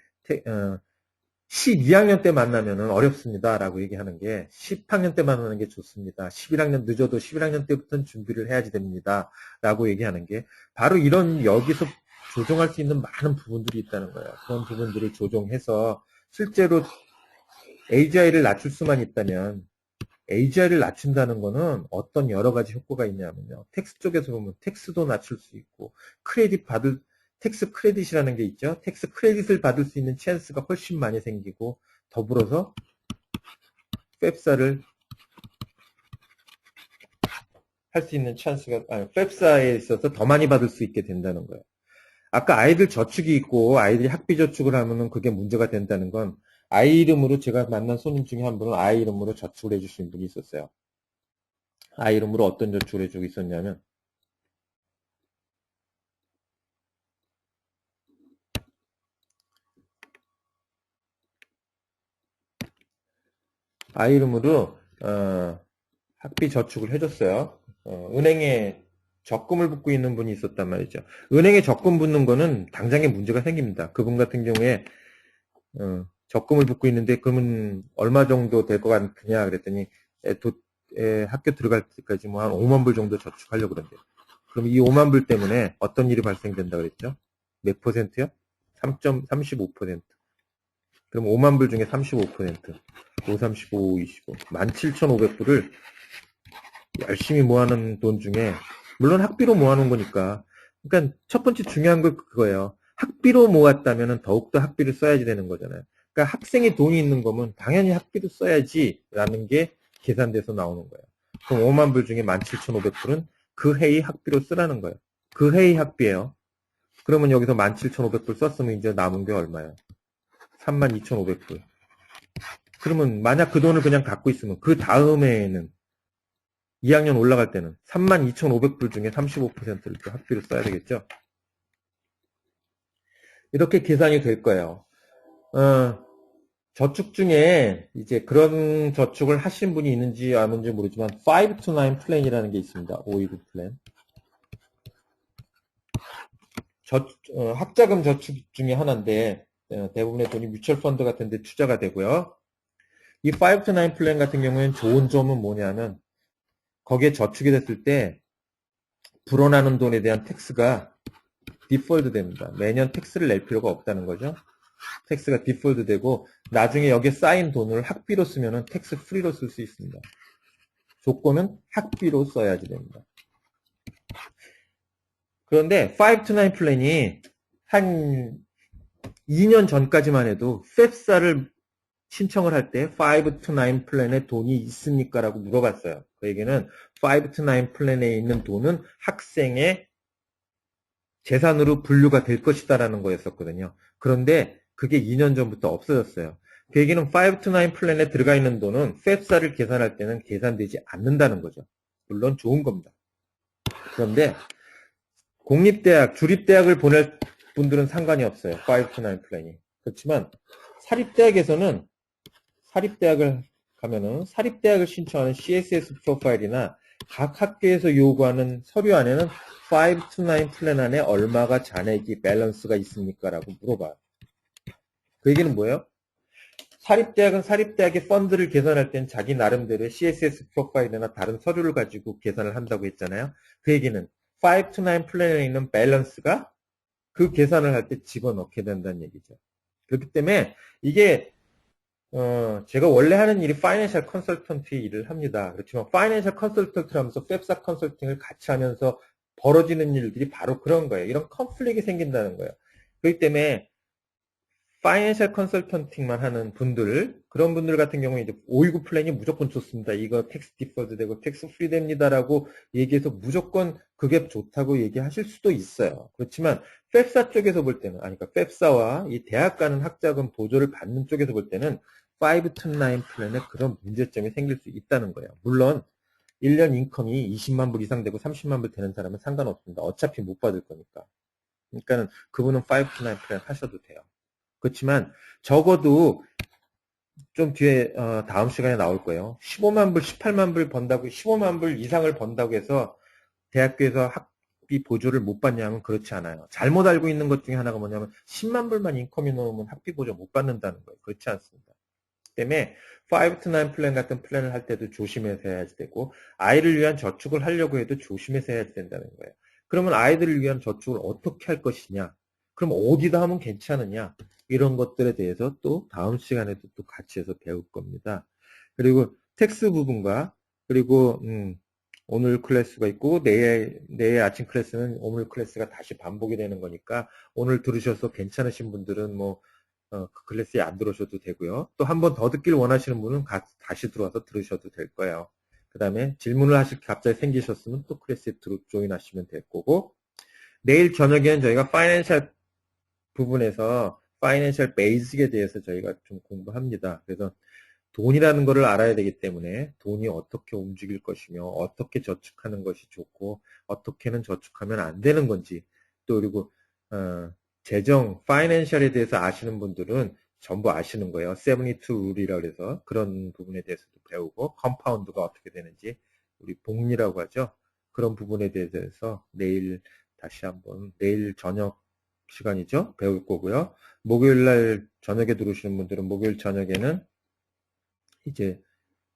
12학년 때 만나면은 어렵습니다 라고 얘기하는 게 10학년 때 만나는 게 좋습니다. 11학년 늦어도 11학년 때부터는 준비를 해야지 됩니다 라고 얘기하는 게 바로 이런 여기서 조정할 수 있는 많은 부분들이 있다는 거예요. 그런 부분들을 조정해서 실제로 AGI를 낮출 수만 있다면 AGI를 낮춘다는 거는 어떤 여러 가지 효과가 있냐면요. 텍스 쪽에서 보면 텍스도 낮출 수 있고 텍스 크레딧이라는 게 있죠. 텍스 크레딧을 받을 수 있는 찬스가 훨씬 많이 생기고 더불어서 펩사를 할 수 있는 펩사에 있어서 더 많이 받을 수 있게 된다는 거예요. 아까 아이들 저축이 있고 아이들이 학비 저축을 하면은 그게 문제가 된다는 건 아이 이름으로 제가 만난 손님 중에 한 분은 아이 이름으로 저축을 해주신 분이 있었어요. 아이 이름으로 어떤 저축을 해주고 있었냐면 아이 이름으로 학비 저축을 해줬어요. 은행에 적금을 붓고 있는 분이 있었단 말이죠. 은행에 적금 붓는 거는 당장에 문제가 생깁니다. 그분 같은 경우에 적금을 붓고 있는데 그러면 얼마 정도 될 것 같으냐 그랬더니 학교 들어갈 때까지 뭐 한 5만 불 정도 저축하려고 그런대요. 그럼 이 5만 불 때문에 어떤 일이 발생된다 그랬죠? 몇 퍼센트요? 3.35%. 그럼 5만 불 중에 35%. 5, 35, 5, 25. 17,500불을 열심히 모아놓은 돈 중에, 물론 학비로 모아놓은 거니까. 그러니까 첫 번째 중요한 건 그거예요. 학비로 모았다면 더욱더 학비를 써야지 되는 거잖아요. 그러니까 학생이 돈이 있는 거면 당연히 학비도 써야지 라는 게 계산돼서 나오는 거예요. 그럼 5만 불 중에 17,500불은 그 해의 학비로 쓰라는 거예요. 그 해의 학비예요. 그러면 여기서 17,500불 썼으면 이제 남은 게 얼마예요? 32,500불. 그러면 만약 그 돈을 그냥 갖고 있으면 그 다음 해에는 2학년 올라갈 때는 32,500불 중에 35%를 또 학비로 써야 되겠죠? 이렇게 계산이 될 거예요. 저축 중에 이제 그런 저축을 하신 분이 있는지 아닌지 모르지만 5 to 9 플랜이라는 게 있습니다. 529 플랜. 학자금 저축 중에 하나인데 대부분의 돈이 뮤추얼 펀드 같은 데 투자가 되고요. 이 5 to 9 플랜 같은 경우에는 좋은 점은 뭐냐면 거기에 저축이 됐을 때 불어나는 돈에 대한 텍스가 디폴드 됩니다. 매년 텍스를 낼 필요가 없다는 거죠. 텍스가 디폴드 되고 나중에 여기에 쌓인 돈을 학비로 쓰면은 텍스 프리로 쓸 수 있습니다. 조건은 학비로 써야지 됩니다. 그런데 5 to 9 플랜이 한 2년 전까지만 해도 펩사를 신청을 할 때 5 to 9 플랜에 돈이 있습니까? 라고 물어봤어요. 그에게는 5 to 9 플랜에 있는 돈은 학생의 재산으로 분류가 될 것이다 라는 거였었거든요. 그런데 그게 2년 전부터 없어졌어요. 그 얘기는 5 to 9 플랜에 들어가 있는 돈은 펩사를 계산할 때는 계산되지 않는다는 거죠. 물론 좋은 겁니다. 그런데 공립대학, 주립대학을 보낼 분들은 상관이 없어요. 5 to 9 플랜이. 그렇지만 사립대학에서는 사립대학을 가면은 사립대학을 신청하는 CSS 프로파일이나 각 학교에서 요구하는 서류 안에는 5 to 9 플랜 안에 얼마가 잔액이 밸런스가 있습니까? 라고 물어봐요. 그 얘기는 뭐예요? 사립대학은 사립대학의 펀드를 계산할 땐 자기 나름대로의 CSS 프로파일이나 다른 서류를 가지고 계산을 한다고 했잖아요. 그 얘기는 5 to 9 플랜에 있는 밸런스가 그 계산을 할 때 집어넣게 된다는 얘기죠. 그렇기 때문에 이게 제가 원래 하는 일이 파이낸셜 컨설턴트 일을 합니다. 그렇지만 파이낸셜 컨설턴트를 하면서 펩사 컨설팅을 같이 하면서 벌어지는 일들이 바로 그런 거예요. 이런 컨플릭이 생긴다는 거예요. 그렇기 때문에 파이낸셜 컨설턴팅만 하는 분들, 그런 분들 같은 경우에 이제 529 플랜이 무조건 좋습니다. 이거 텍스 디퍼드 되고 텍스 프리 됩니다라고 얘기해서 무조건 그게 좋다고 얘기하실 수도 있어요. 그렇지만 펩사 쪽에서 볼 때는, 아니, 그러니까 펩사와 이 대학 가는 학자금 보조를 받는 쪽에서 볼 때는 5 to 9 플랜에 그런 문제점이 생길 수 있다는 거예요. 물론 1년 인컴이 20만 불 이상 되고 30만 불 되는 사람은 상관없습니다. 어차피 못 받을 거니까. 그러니까는 그분은 5 to 9 플랜 하셔도 돼요. 그렇지만 적어도 좀 뒤에 다음 시간에 나올 거예요. 15만 불, 18만 불 번다고 15만 불 이상을 번다고 해서 대학교에서 학비 보조를 못 받냐면 그렇지 않아요. 잘못 알고 있는 것 중에 하나가 뭐냐면 10만 불만 인컴이 넘으면 학비 보조 못 받는다는 거예요. 그렇지 않습니다. 때문에 5 to 9 플랜 같은 플랜을 할 때도 조심해서 해야지 되고 아이를 위한 저축을 하려고 해도 조심해서 해야지 된다는 거예요. 그러면 아이들을 위한 저축을 어떻게 할 것이냐? 그럼 어디다 하면 괜찮으냐? 이런 것들에 대해서 또 다음 시간에도 또 같이 해서 배울 겁니다. 그리고 텍스 부분과 그리고 오늘 클래스가 있고 내일 아침 클래스는 오늘 클래스가 다시 반복이 되는 거니까 오늘 들으셔서 괜찮으신 분들은 뭐 그 클래스에 안 들으셔도 되고요. 또 한 번 더 듣길 원하시는 분은 다시 들어와서 들으셔도 될 거예요. 그 다음에 질문을 하실 갑자기 생기셨으면 또 클래스에 조인하시면 될 거고 내일 저녁에는 저희가 파이낸셜 부분에서 파이낸셜 베이직에 대해서 저희가 좀 공부합니다. 그래서 돈이라는 것을 알아야 되기 때문에 돈이 어떻게 움직일 것이며 어떻게 저축하는 것이 좋고 어떻게는 저축하면 안 되는 건지 또 그리고 재정, 파이낸셜에 대해서 아시는 분들은 전부 아시는 거예요. 72 룰이라고 해서 그런 부분에 대해서도 배우고 컴파운드가 어떻게 되는지 우리 복리라고 하죠. 그런 부분에 대해서 내일 다시 한번 내일 저녁 시간이죠. 배울 거고요. 목요일날 저녁에 들어오시는 분들은 목요일 저녁에는 이제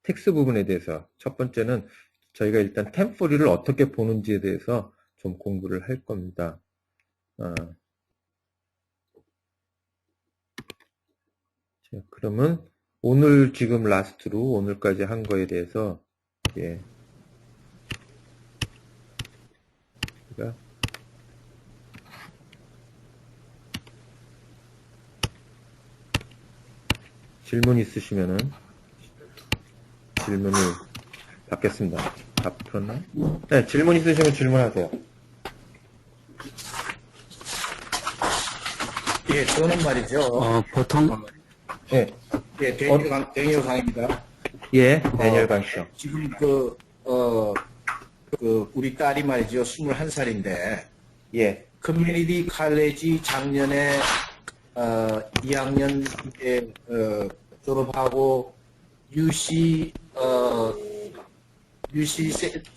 텍스 부분에 대해서 첫 번째는 저희가 일단 템포리를 어떻게 보는지에 대해서 좀 공부를 할 겁니다. 자, 그러면 오늘 지금 라스트로 오늘까지 한 거에 대해서 우리가 질문 있으시면은 질문을 받겠습니다. 다 풀었나? 네, 질문 있으시면 질문하세요. 예, 저는 말이죠. 보통 네, 예, 데니얼 강입니다. 예, 데니얼 강시요. 지금 우리 딸이 말이죠. 21살인데, 예, 커뮤니티 칼레지 작년에, 2학년 때, 졸업하고, UC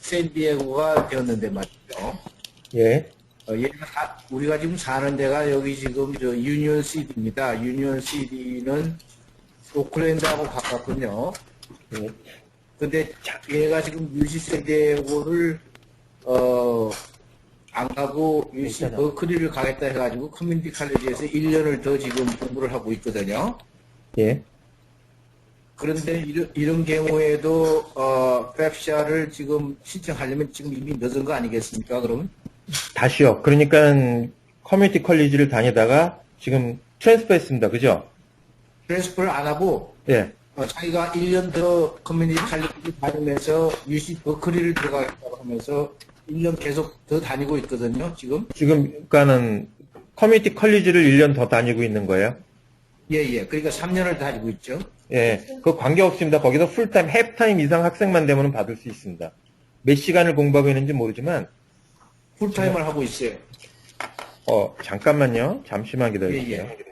샌디에고가 되었는데 말이죠. 예, 우리가 지금 사는 데가 여기 지금 유니언 시티입니다. 유니언 시티는 오클랜드하고 가깝군요. 예. 근데 얘가 지금 UC 샌디에고를 안 가고 UC 버클리를 가겠다 해가지고 커뮤니티 칼리지에서 1년을 더 지금 공부를 하고 있거든요. 예. 그런데 이런 경우에도 펩샤를 지금 신청하려면 지금 이미 늦은 거 아니겠습니까? 그러면? 다시요. 그러니까 커뮤니티 컬리지를 다니다가 지금 트랜스퍼 했습니다. 그죠? 트랜스퍼를 안 하고 예. 자기가 1년 더 커뮤니티 칼리지 다니면서 UC 버클리를 들어가겠다고 하면서 1년 계속 더 다니고 있거든요. 지금. 그러니까는 커뮤니티 컬리지를 1년 더 다니고 있는 거예요? 예. 그러니까 3년을 다니고 있죠. 예. 그거 관계없습니다. 거기서 풀타임, 해프타임 이상 학생만 되면 받을 수 있습니다. 몇 시간을 공부하고 있는지 모르지만 풀타임을 하고 있어요. 잠깐만요. 잠시만 기다려주세요. 예.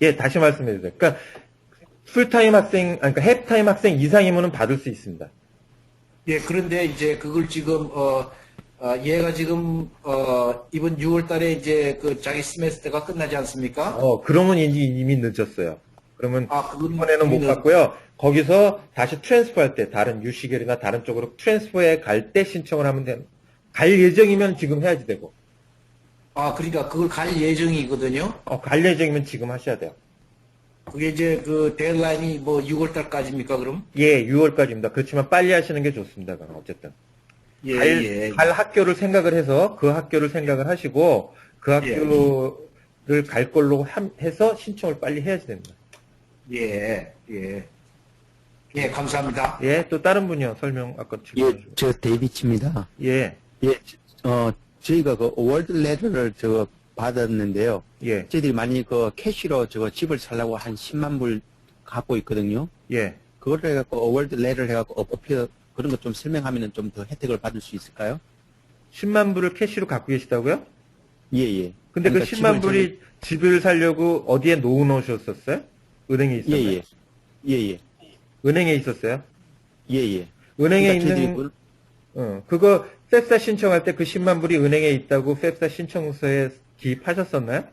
예, 다시 말씀해 주세요. 그러니까 풀타임 학생, 아니, 그러니까 해프타임 학생 이상이면은 받을 수 있습니다. 예, 그런데 이제 그걸 지금, 얘가 지금, 이번 6월 달에 이제 그 자기 시메스터가 끝나지 않습니까? 그러면 이미 늦었어요. 그러면 그건 이번에는 못 이미 받고요. 거기서 다시 트랜스퍼 할 때, 다른 유시겔이나 다른 쪽으로 트랜스퍼에 갈 때 신청을 하면 갈 예정이면 지금 해야지 되고, 그러니까 그걸 갈 예정이거든요. 갈 예정이면 지금 하셔야 돼요. 그게 이제 그 데드라인이 뭐 6월 달까지입니까, 그럼? 예, 6월까지입니다. 그렇지만 빨리 하시는 게 좋습니다. 그럼 어쨌든. 예, 갈 학교를 생각을 해서 그 학교를 생각을 하시고 그 예. 학교를 갈 걸로 해서 신청을 빨리 해야지 됩니다. 예, 예. 예, 감사합니다. 예, 또 다른 분이요. 설명 아까 예, 질문하시고. 저 데이비치입니다. 예, 예, 저희가 그 어워드 레터를 받았는데요. 예, 저희들이 만약에 그 캐시로 집을 살려고 한 10만 불 갖고 있거든요. 예. 그거를 해갖고 어워드 레터를 해갖고 어필 그런 거 좀 설명하면 좀 더 혜택을 받을 수 있을까요? 10만 불을 캐시로 갖고 계시다고요? 예, 예. 근데 그 그러니까 10만 불이 집을 살려고 어디에 놓으셨었어요? 은행에 예, 있었어요? 예. 예, 예. 은행에 있었어요? 예, 예. 은행에 그러니까 있는 그거 펩사 신청할 때 그 10만 불이 은행에 있다고 펩사 신청서에 기입하셨었나요?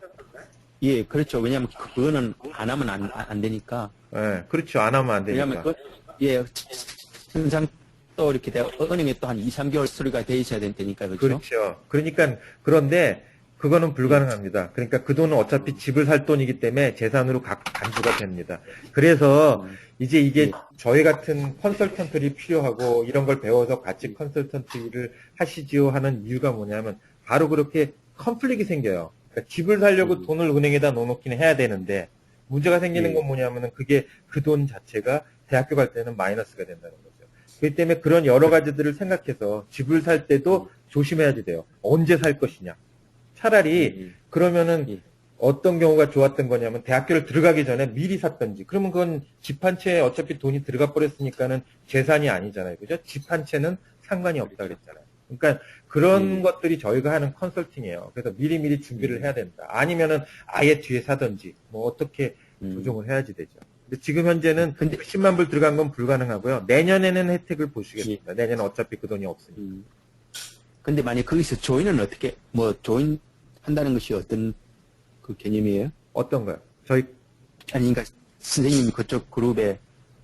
예, 그렇죠. 왜냐면 그거는 안 하면 안 되니까. 예, 그렇죠. 안 하면 안 왜냐면 되니까. 예, 통장 또 이렇게 은행에 또 한 2, 3개월 수리가 돼 있어야 되니까, 그렇죠? 그렇죠. 그러니까 그런데 그거는 불가능합니다. 그러니까 그 돈은 어차피 집을 살 돈이기 때문에 재산으로 간주가 됩니다. 그래서 이제 이게 예. 저희 같은 컨설턴트들이 필요하고 이런 걸 배워서 같이 컨설턴트 일을 하시지요 하는 이유가 뭐냐면 바로 그렇게 컨플릭이 생겨요. 그러니까 집을 살려고 돈을 은행에다 넣어놓기는 해야 되는데 문제가 생기는 예. 건 뭐냐면은 그게 그 돈 자체가 대학교 갈 때는 마이너스가 된다는 거죠. 그렇기 때문에 그런 여러 가지들을 생각해서 집을 살 때도 조심해야지 돼요. 언제 살 것이냐. 차라리 그러면은 예. 어떤 경우가 좋았던 거냐면 대학교를 들어가기 전에 미리 샀던지 그러면 그건 집 한 채에 어차피 돈이 들어가 버렸으니까는 재산이 아니잖아요. 그죠? 집 한 채는 상관이 없다 그랬잖아요. 그러니까 그런 것들이 저희가 하는 컨설팅이에요. 그래서 미리미리 준비를 해야 된다. 아니면은 아예 뒤에 사든지 뭐 어떻게 조정을 해야지 되죠. 근데 지금 현재는 근데- 10만 불 들어간 건 불가능하고요. 내년에는 혜택을 보시겠습니다. 내년은 어차피 그 돈이 없으니까. 근데 만약 거기서 조인은 어떻게, 조인 한다는 것이 어떤 그 개념이에요? 어떤 거요? 저희 아니, 그러니까 선생님이 그쪽 그룹에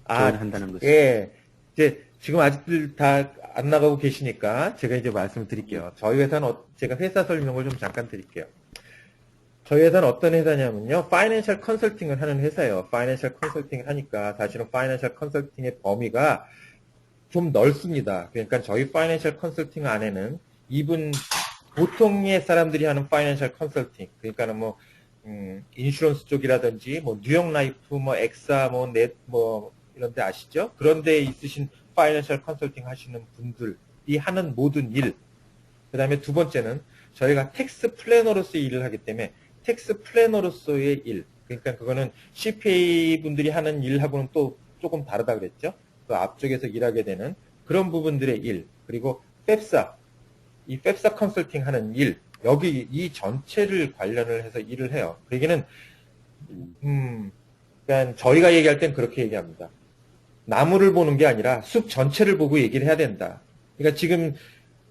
조인한다는 것이. 예. 이제 지금 아직들 다 안 나가고 계시니까 제가 이제 말씀을 드릴게요. 저희 회사는 제가 회사 설명을 좀 잠깐 드릴게요. 저희 회사는 어떤 회사냐면요. 파이낸셜 컨설팅을 하는 회사예요. 파이낸셜 컨설팅을 하니까 사실은 파이낸셜 컨설팅의 범위가 좀 넓습니다. 그러니까 저희 파이낸셜 컨설팅 안에는 보통의 사람들이 하는 파이낸셜 컨설팅, 그러니까는 인슈런스 쪽이라든지, 뉴욕 라이프, 엑사, 이런 데 아시죠? 그런 데 있으신 파이낸셜 컨설팅 하시는 분들이 하는 모든 일. 그 다음에 두 번째는 저희가 텍스 플래너로서의 일을 하기 때문에 텍스 플래너로서의 일. 그러니까 그거는 CPA 분들이 하는 일하고는 또 조금 다르다 그랬죠? 그 앞쪽에서 일하게 되는 그런 부분들의 일. 그리고 이 펩사 컨설팅 하는 일. 여기 이 전체를 관련을 해서 일을 해요. 그러기는 그러니까 저희가 얘기할 땐 그렇게 얘기합니다. 나무를 보는 게 아니라 숲 전체를 보고 얘기를 해야 된다. 그러니까 지금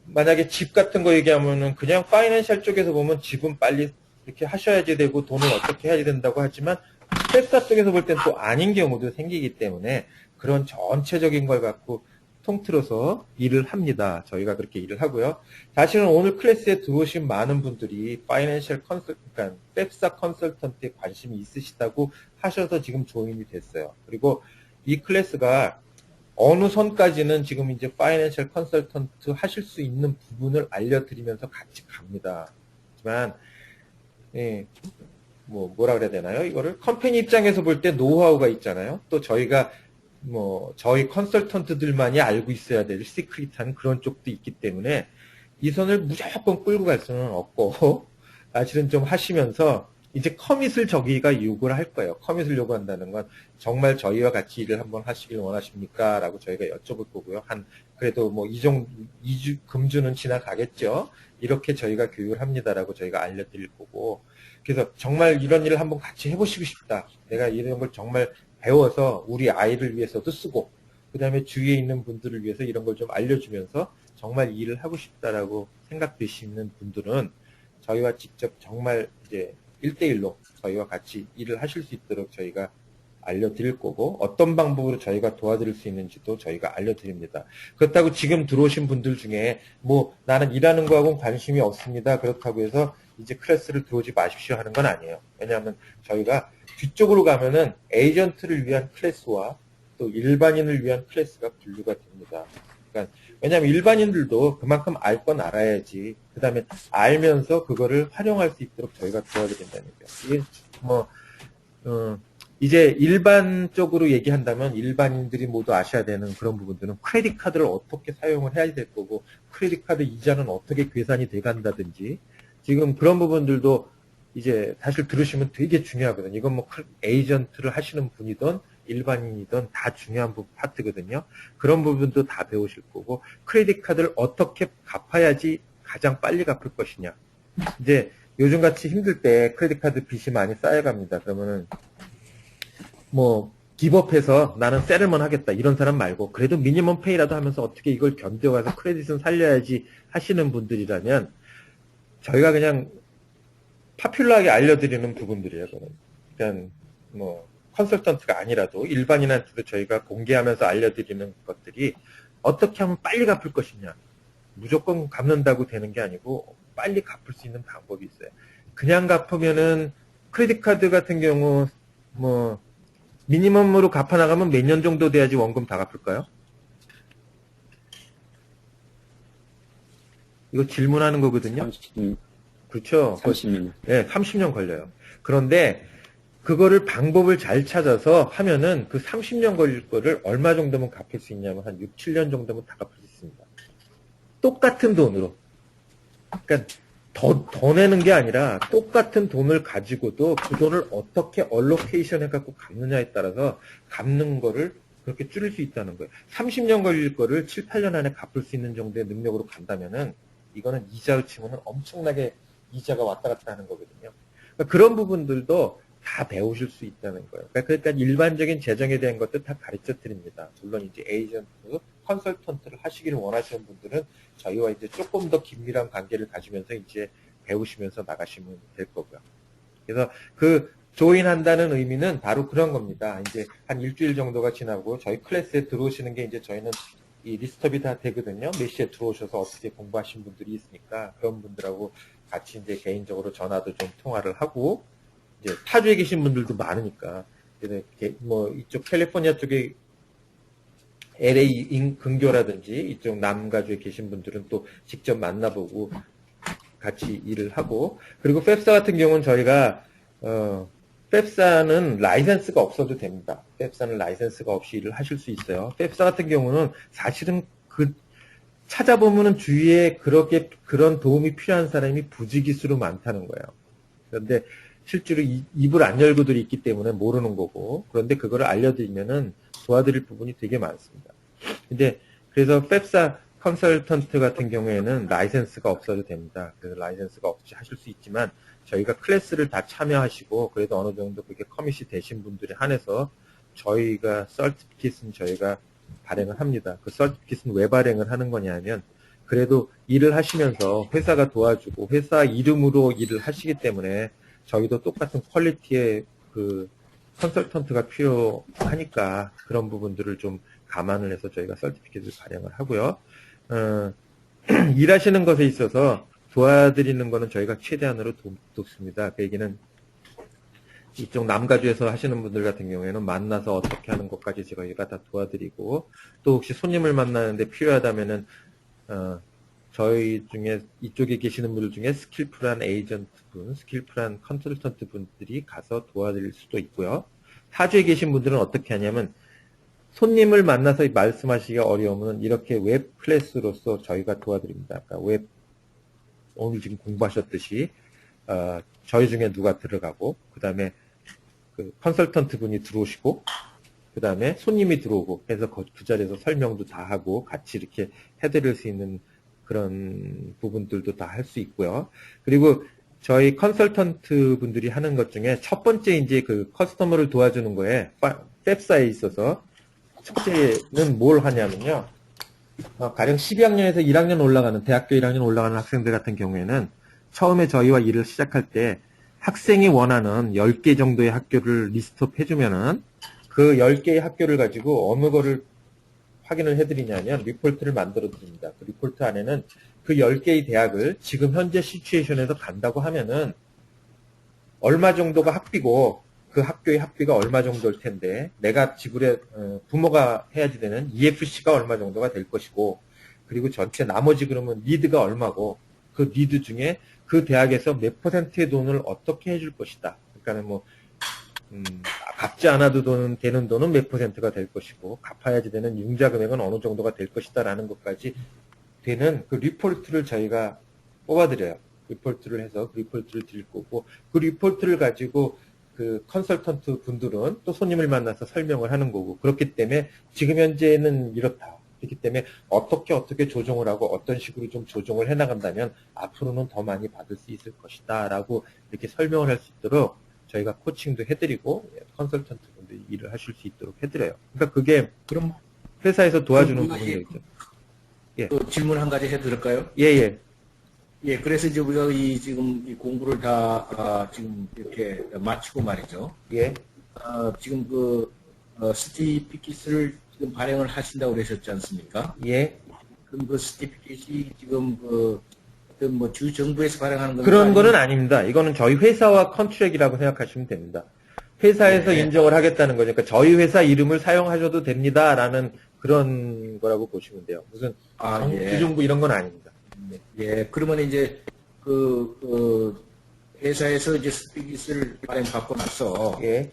만약에 집 같은 거 얘기하면은 그냥 파이낸셜 쪽에서 보면 집은 빨리 이렇게 하셔야지 되고 돈을 어떻게 해야지 된다고 하지만 펩사 쪽에서 볼 땐 또 아닌 경우도 생기기 때문에 그런 전체적인 걸 갖고 통틀어서 일을 합니다. 저희가 그렇게 일을 하고요. 사실은 오늘 클래스에 들어오신 많은 분들이 파이낸셜 그러니까 펩사 컨설턴트에 관심이 있으시다고 하셔서 지금 조인이 됐어요. 그리고 이 클래스가 어느 선까지는 지금 이제 파이낸셜 컨설턴트 하실 수 있는 부분을 알려드리면서 같이 갑니다. 하지만 뭐라 그래야 되나요? 이거를 컴퍼니 입장에서 볼 때 노하우가 있잖아요. 또 저희가 저희 컨설턴트들만이 알고 있어야 될 시크릿한 그런 쪽도 있기 때문에 이 선을 무조건 끌고 갈 수는 없고 사실은 좀 하시면서 이제 커밋을 저기가 요구를 할 거예요. 커밋을 요구한다는 건 정말 저희와 같이 일을 한번 하시길 원하십니까? 라고 저희가 여쭤볼 거고요. 그래도 뭐 이 정도, 2주, 금주는 지나가겠죠. 이렇게 저희가 교육을 합니다라고 저희가 알려드릴 거고. 그래서 정말 이런 일을 한번 같이 해보시고 싶다. 내가 이런 걸 정말 배워서 우리 아이를 위해서도 쓰고, 그 다음에 주위에 있는 분들을 위해서 이런 걸 좀 알려주면서 정말 일을 하고 싶다라고 생각되시는 분들은 저희와 직접 정말 이제 1대1로 저희와 같이 일을 하실 수 있도록 저희가 알려드릴 거고, 어떤 방법으로 저희가 도와드릴 수 있는지도 저희가 알려드립니다. 그렇다고 지금 들어오신 분들 중에 뭐 나는 일하는 거하고는 관심이 없습니다. 그렇다고 해서 이제 클래스를 들어오지 마십시오 하는 건 아니에요. 왜냐하면 저희가 뒤쪽으로 가면은 에이전트를 위한 클래스와 또 일반인을 위한 클래스가 분류가 됩니다. 그러니까 왜냐하면 일반인들도 그만큼 알 건 알아야지. 그 다음에 알면서 그거를 활용할 수 있도록 저희가 도와드린다는 거예요. 이게 뭐 이제 일반적으로 얘기한다면 일반인들이 모두 아셔야 되는 그런 부분들은 크레딧 카드를 어떻게 사용을 해야 될 거고, 크레딧 카드 이자는 어떻게 계산이 돼 간다든지, 지금 그런 부분들도 이제 사실 들으시면 되게 중요하거든요. 이건 뭐 에이전트를 하시는 분이든 일반인이든 다 중요한 파트거든요. 그런 부분도 다 배우실 거고, 크레딧 카드를 어떻게 갚아야지 가장 빨리 갚을 것이냐. 이제 요즘같이 힘들 때 크레딧 카드 빚이 많이 쌓여갑니다. 그러면은 뭐 기법해서 나는 세를먼 하겠다 이런 사람 말고, 그래도 미니멈 페이라도 하면서 어떻게 이걸 견뎌가서 크레딧은 살려야지 하시는 분들이라면 저희가 그냥 파퓰러하게 알려드리는 부분들이에요. 그러니까 뭐 컨설턴트가 아니라도 일반인한테도 저희가 공개하면서 알려드리는 것들이 어떻게 하면 빨리 갚을 것이냐. 무조건 갚는다고 되는 게 아니고 빨리 갚을 수 있는 방법이 있어요. 그냥 갚으면은 크레딧 카드 같은 경우 뭐 미니멈으로 갚아 나가면 몇 년 정도 돼야지 원금 다 갚을까요? 이거 질문하는 거거든요. 30, 그렇죠. 30년. 네, 30년 걸려요. 그런데 그거를 방법을 잘 찾아서 하면은 그 30년 걸릴 거를 얼마 정도면 갚을 수 있냐면 한 6, 7년 정도면 다 갚을 수 있습니다. 똑같은 돈으로. 그러니까 더 내는 게 아니라 똑같은 돈을 가지고도 그 돈을 어떻게 얼로케이션 해갖고 갚느냐에 따라서 갚는 거를 그렇게 줄일 수 있다는 거예요. 30년 걸릴 거를 7, 8년 안에 갚을 수 있는 정도의 능력으로 간다면은 이거는 이자로 치면은 엄청나게 이자가 왔다 갔다 하는 거거든요. 그러니까 그런 부분들도 다 배우실 수 있다는 거예요. 그러니까 일반적인 재정에 대한 것들 다 가르쳐 드립니다. 물론 이제 에이전트, 컨설턴트를 하시기를 원하시는 분들은 저희와 이제 조금 더 긴밀한 관계를 가지면서 이제 배우시면서 나가시면 될 거고요. 그래서 그 조인한다는 의미는 바로 그런 겁니다. 이제 한 일주일 정도가 지나고 저희 클래스에 들어오시는 게 이제 저희는 이 리스트업이 다 되거든요. 몇 시에 들어오셔서 어떻게 공부하신 분들이 있으니까 그런 분들하고 같이 이제 개인적으로 전화도 좀 통화를 하고, 이제 타주에 계신 분들도 많으니까, 그래서 뭐 이쪽 캘리포니아 쪽에 LA 근교라든지 이쪽 남가주에 계신 분들은 또 직접 만나보고 같이 일을 하고, 그리고 펩사 같은 경우는 저희가 펩사는 라이센스가 없어도 됩니다. 펩사는 라이센스가 없이 일을 하실 수 있어요. 펩사 같은 경우는 사실은 찾아보면은 주위에 그런 도움이 필요한 사람이 부지기수로 많다는 거예요. 그런데 실제로 입을 안 열고들이 있기 때문에 모르는 거고, 그런데 그거를 알려드리면은 도와드릴 부분이 되게 많습니다. 근데 그래서 펩사 컨설턴트 같은 경우에는 라이센스가 없어도 됩니다. 그래서 라이센스가 없이 하실 수 있지만 저희가 클래스를 다 참여하시고 그래도 어느 정도 그게 커밋이 되신 분들에 한해서 저희가 서티피킷은 저희가 발행을 합니다. 그 서티피킷은 왜 발행을 하는 거냐면, 그래도 일을 하시면서 회사가 도와주고 회사 이름으로 일을 하시기 때문에 저희도 똑같은 퀄리티의 그 컨설턴트가 필요하니까 그런 부분들을 좀 감안을 해서 저희가 서티피킷을 발행을 하고요. 일하시는 것에 있어서 도와드리는 거는 저희가 최대한으로 돕습니다. 그 얘기는 이쪽 남가주에서 하시는 분들 같은 경우에는 만나서 어떻게 하는 것까지 저희가 다 도와드리고, 또 혹시 손님을 만나는데 필요하다면은 저희 중에 이쪽에 계시는 분들 중에 스킬풀한 에이전트 분, 스킬풀한 컨설턴트 분들이 가서 도와드릴 수도 있고요. 타주에 계신 분들은 어떻게 하냐면 손님을 만나서 말씀하시기가 어려우면 이렇게 웹 클래스로서 저희가 도와드립니다. 그러니까 오늘 지금 공부하셨듯이 저희 중에 누가 들어가고, 그 다음에 그 컨설턴트 분이 들어오시고, 그 다음에 손님이 들어오고 해서 그 자리에서 설명도 다 하고 같이 이렇게 해드릴 수 있는 그런 부분들도 다 할 수 있고요. 그리고 저희 컨설턴트 분들이 하는 것 중에 첫 번째 이제 그 커스터머를 도와주는 거에 펩사에 있어서 첫째는 뭘 하냐면요. 가령 12학년에서 1학년 올라가는 대학교 1학년 올라가는 학생들 같은 경우에는 처음에 저희와 일을 시작할 때 학생이 원하는 10개 정도의 학교를 리스트업 해주면은 그 10개의 학교를 가지고 어느 거를 확인을 해드리냐면 리포트를 만들어 드립니다. 그 리포트 안에는 그 10개의 대학을 지금 현재 시츄에이션에서 간다고 하면은 얼마 정도가 학비고 그 학교의 학비가 얼마 정도일 텐데 내가 지불해 부모가 해야지 되는 EFC가 얼마 정도가 될 것이고 그리고 전체 나머지 그러면 니드가 얼마고 그 니드 중에 그 대학에서 몇 퍼센트의 돈을 어떻게 해줄 것이다. 그러니까는 뭐 갚지 않아도 되는 돈은 몇 퍼센트가 될 것이고 갚아야지 되는 융자 금액은 어느 정도가 될 것이다라는 것까지 되는 그 리포트를 저희가 뽑아드려요. 리포트를 해서 그 리포트를 드릴 거고 그 리포트를 가지고 그 컨설턴트 분들은 또 손님을 만나서 설명을 하는 거고 그렇기 때문에 지금 현재는 이렇다. 그렇기 때문에 어떻게 조정을 하고 어떤 식으로 좀 조정을 해나간다면 앞으로는 더 많이 받을 수 있을 것이다 라고 이렇게 설명을 할 수 있도록 저희가 코칭도 해드리고 컨설턴트 분들이 일을 하실 수 있도록 해드려요. 그러니까 그게 그럼 회사에서 도와주는 그럼 부분이겠죠. 예. 또 질문 한 가지 해드릴까요? 예. 예, 그래서 이제 우리가 지금 이 공부를 다 지금 이렇게 마치고 말이죠. 예. 지금 그 스티피킷을 지금 발행을 하신다고 그러셨지 않습니까? 예. 그럼 그 스티피킷이 지금 그 어떤 뭐 주 정부에서 발행하는 건가요? 그런 거는 아닙니다. 이거는 저희 회사와 컨트랙이라고 생각하시면 됩니다. 회사에서 네. 인정을 하겠다는 거니까 저희 회사 이름을 사용하셔도 됩니다라는 그런 거라고 보시면 돼요. 무슨 예. 주정부 이런 건 아닙니다. 예, 그러면 이제 그 회사에서 이제 스피깃을 발행받고 나서 예.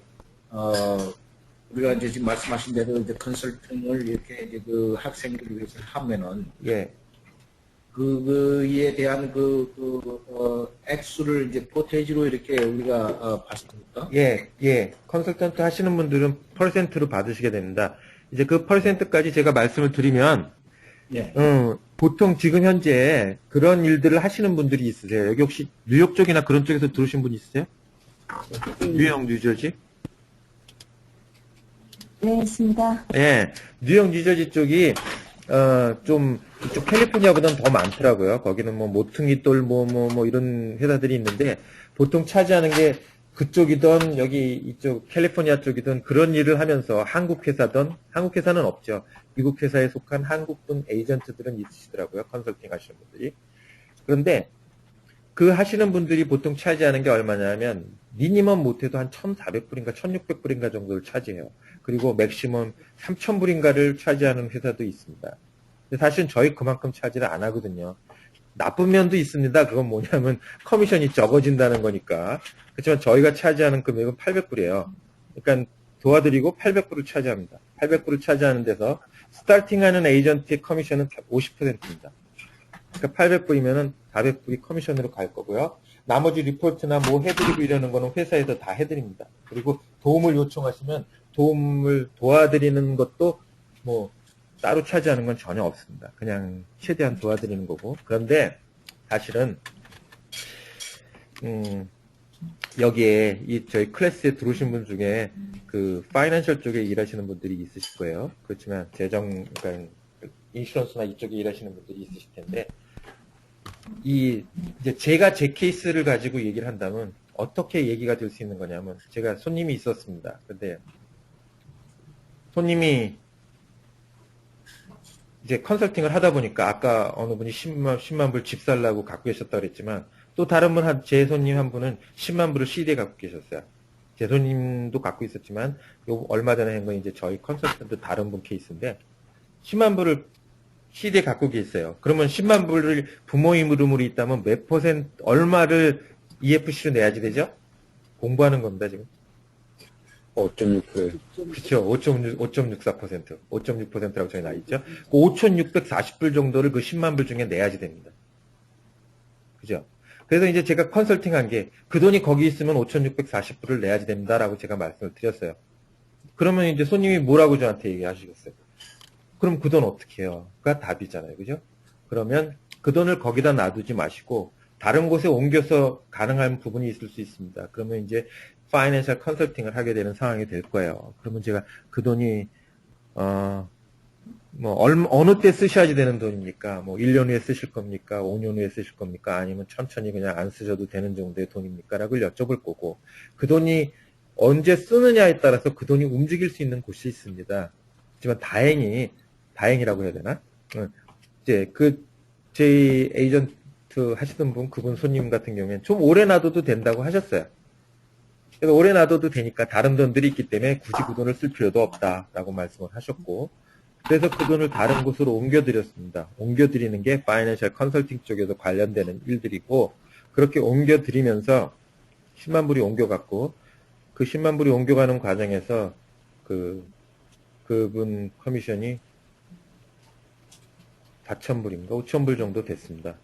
우리가 이제 지금 말씀하신 대로 이제 컨설팅을 이렇게 이제 그 학생들을 위해서 하면은 예. 그에 대한 액수를 이제 포테이지로 이렇게 우리가 받습니까? 예. 컨설턴트 하시는 분들은 퍼센트로 받으시게 됩니다. 이제 그 퍼센트까지 제가 말씀을 드리면 예. 보통 지금 현재 그런 일들을 하시는 분들이 있으세요. 여기 혹시 뉴욕 쪽이나 그런 쪽에서 들으신 분 있으세요? 뉴욕, 뉴저지? 네, 있습니다. 예. 뉴욕, 뉴저지 쪽이 좀 이쪽 캘리포니아보다는 더 많더라고요. 거기는 뭐 모퉁이돌 뭐 이런 회사들이 있는데 보통 차지하는 게 그쪽이든 여기 이쪽 캘리포니아 쪽이든 그런 일을 하면서 한국 회사는 없죠. 미국 회사에 속한 한국분 에이전트들은 있으시더라고요. 컨설팅 하시는 분들이. 그런데 그 하시는 분들이 보통 차지하는 게 얼마냐면 미니멈 못해도 한 1,400불인가 1,600불인가 정도를 차지해요. 그리고 맥시멈 3,000불인가를 차지하는 회사도 있습니다. 근데 사실은 저희 그만큼 차지를 안 하거든요. 나쁜 면도 있습니다. 그건 뭐냐면 커미션이 적어진다는 거니까. 그렇지만 저희가 차지하는 금액은 800불이에요. 그러니까 도와드리고 800불을 차지합니다. 800불을 차지하는 데서 스타팅하는 에이전트의 커미션은 50%입니다. 그러니까 800불이면은 400불이 커미션으로 갈 거고요. 나머지 리포트나 뭐 해드리고 이러는 거는 회사에서 다 해드립니다. 그리고 도움을 요청하시면 도움을 도와드리는 것도 뭐 따로 차지하는 건 전혀 없습니다. 그냥 최대한 도와드리는 거고. 그런데 사실은 여기에 저희 클래스에 들어오신 분 중에 그 파이낸셜 쪽에 일하시는 분들이 있으실 거예요. 그렇지만 그러니까 인슈런스나 이쪽에 일하시는 분들이 있으실 텐데 이제 제가 제 케이스를 가지고 얘기를 한다면 어떻게 얘기가 될 수 있는 거냐면 제가 손님이 있었습니다. 근데 손님이 이제 컨설팅을 하다 보니까 아까 어느 분이 10만 불 집 살라고 갖고 계셨다고 그랬지만 또 다른 제 손님 한 분은 10만 불을 CD에 갖고 계셨어요. 제 손님도 갖고 있었지만 얼마 전에 한 건 이제 저희 컨설턴트 다른 분 케이스인데 10만 불을 CD에 갖고 계세요. 그러면 10만 불을 부모 이름으로 있다면 몇 퍼센트 얼마를 EFC로 내야지 되죠? 공부하는 겁니다 지금. 5.6%. 그렇죠. 5.64%. 5.6%라고 저희 나있죠. 5,640불 정도를 그 10만 불 중에 내야지 됩니다. 그죠? 그래서 이제 제가 컨설팅한 게 그 돈이 거기 있으면 5,640불을 내야지 됩니다라고 제가 말씀을 드렸어요. 그러면 이제 손님이 뭐라고 저한테 얘기하시겠어요? 그럼 그 돈 어떻게 해요? 가 답이잖아요. 그죠? 그러면 그 돈을 거기다 놔두지 마시고 다른 곳에 옮겨서 가능한 부분이 있을 수 있습니다. 그러면 이제 파이낸셜 컨설팅을 하게 되는 상황이 될 거예요. 그러면 제가 그 돈이 어느 때 쓰셔야지 되는 돈입니까? 뭐 1년 후에 쓰실 겁니까? 5년 후에 쓰실 겁니까? 아니면 천천히 그냥 안 쓰셔도 되는 정도의 돈입니까? 라고 여쭤볼 거고 그 돈이 언제 쓰느냐에 따라서 그 돈이 움직일 수 있는 곳이 있습니다. 하지만 다행이라고 해야 되나? 이제 제 에이전트 하시던 분, 그분 손님 같은 경우에는 좀 오래 놔둬도 된다고 하셨어요. 그래서 오래 놔둬도 되니까 다른 돈들이 있기 때문에 굳이 그 돈을 쓸 필요도 없다라고 말씀을 하셨고, 그래서 그 돈을 다른 곳으로 옮겨드렸습니다. 옮겨드리는 게 파이낸셜 컨설팅 쪽에도 관련되는 일들이고, 그렇게 옮겨드리면서 10만 불이 옮겨갔고, 그 10만 불이 옮겨가는 과정에서 그분 커미션이 4,000불인가 5,000불 정도 됐습니다.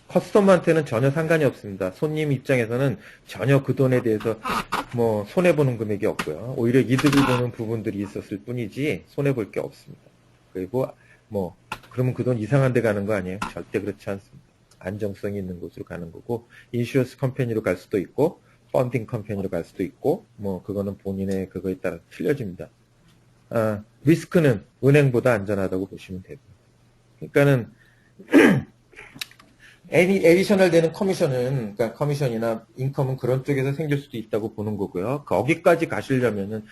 커스터머한테는 전혀 상관이 없습니다. 손님 입장에서는 전혀 그 돈에 대해서 뭐 손해보는 금액이 없고요. 오히려 이득을 보는 부분들이 있었을 뿐이지 손해볼 게 없습니다. 그리고 뭐 그러면 그 돈 이상한 데 가는 거 아니에요? 절대 그렇지 않습니다. 안정성이 있는 곳으로 가는 거고 인슈런스 컴퍼니로 갈 수도 있고 펀딩 컴퍼니로 갈 수도 있고 뭐 그거는 본인의 그거에 따라 틀려집니다. 리스크는 은행보다 안전하다고 보시면 되고요. 그러니까는 에디셔널 되는 커미션은, 그러니까 커미션이나 인컴은 그런 쪽에서 생길 수도 있다고 보는 거고요. 거기까지 가시려면은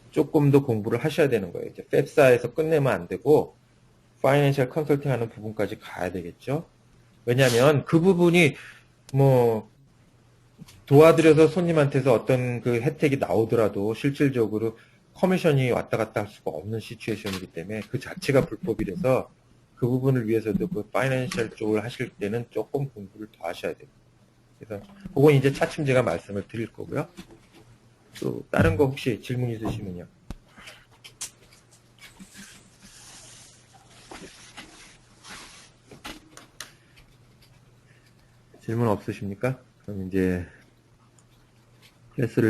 조금 더 공부를 하셔야 되는 거예요. 이제 펩사에서 끝내면 안 되고, 파이낸셜 컨설팅 하는 부분까지 가야 되겠죠. 왜냐면 그 부분이 뭐, 도와드려서 손님한테서 어떤 그 혜택이 나오더라도 실질적으로 커미션이 왔다 갔다 할 수가 없는 시츄에이션이기 때문에 그 자체가 불법이라서 그 부분을 위해서도 그 파이낸셜 쪽을 하실 때는 조금 공부를 더 하셔야 돼요. 그래서 그건 이제 차츰 제가 말씀을 드릴 거고요. 또 다른 거 혹시 질문 있으시면요. 질문 없으십니까? 그럼 이제 클래스를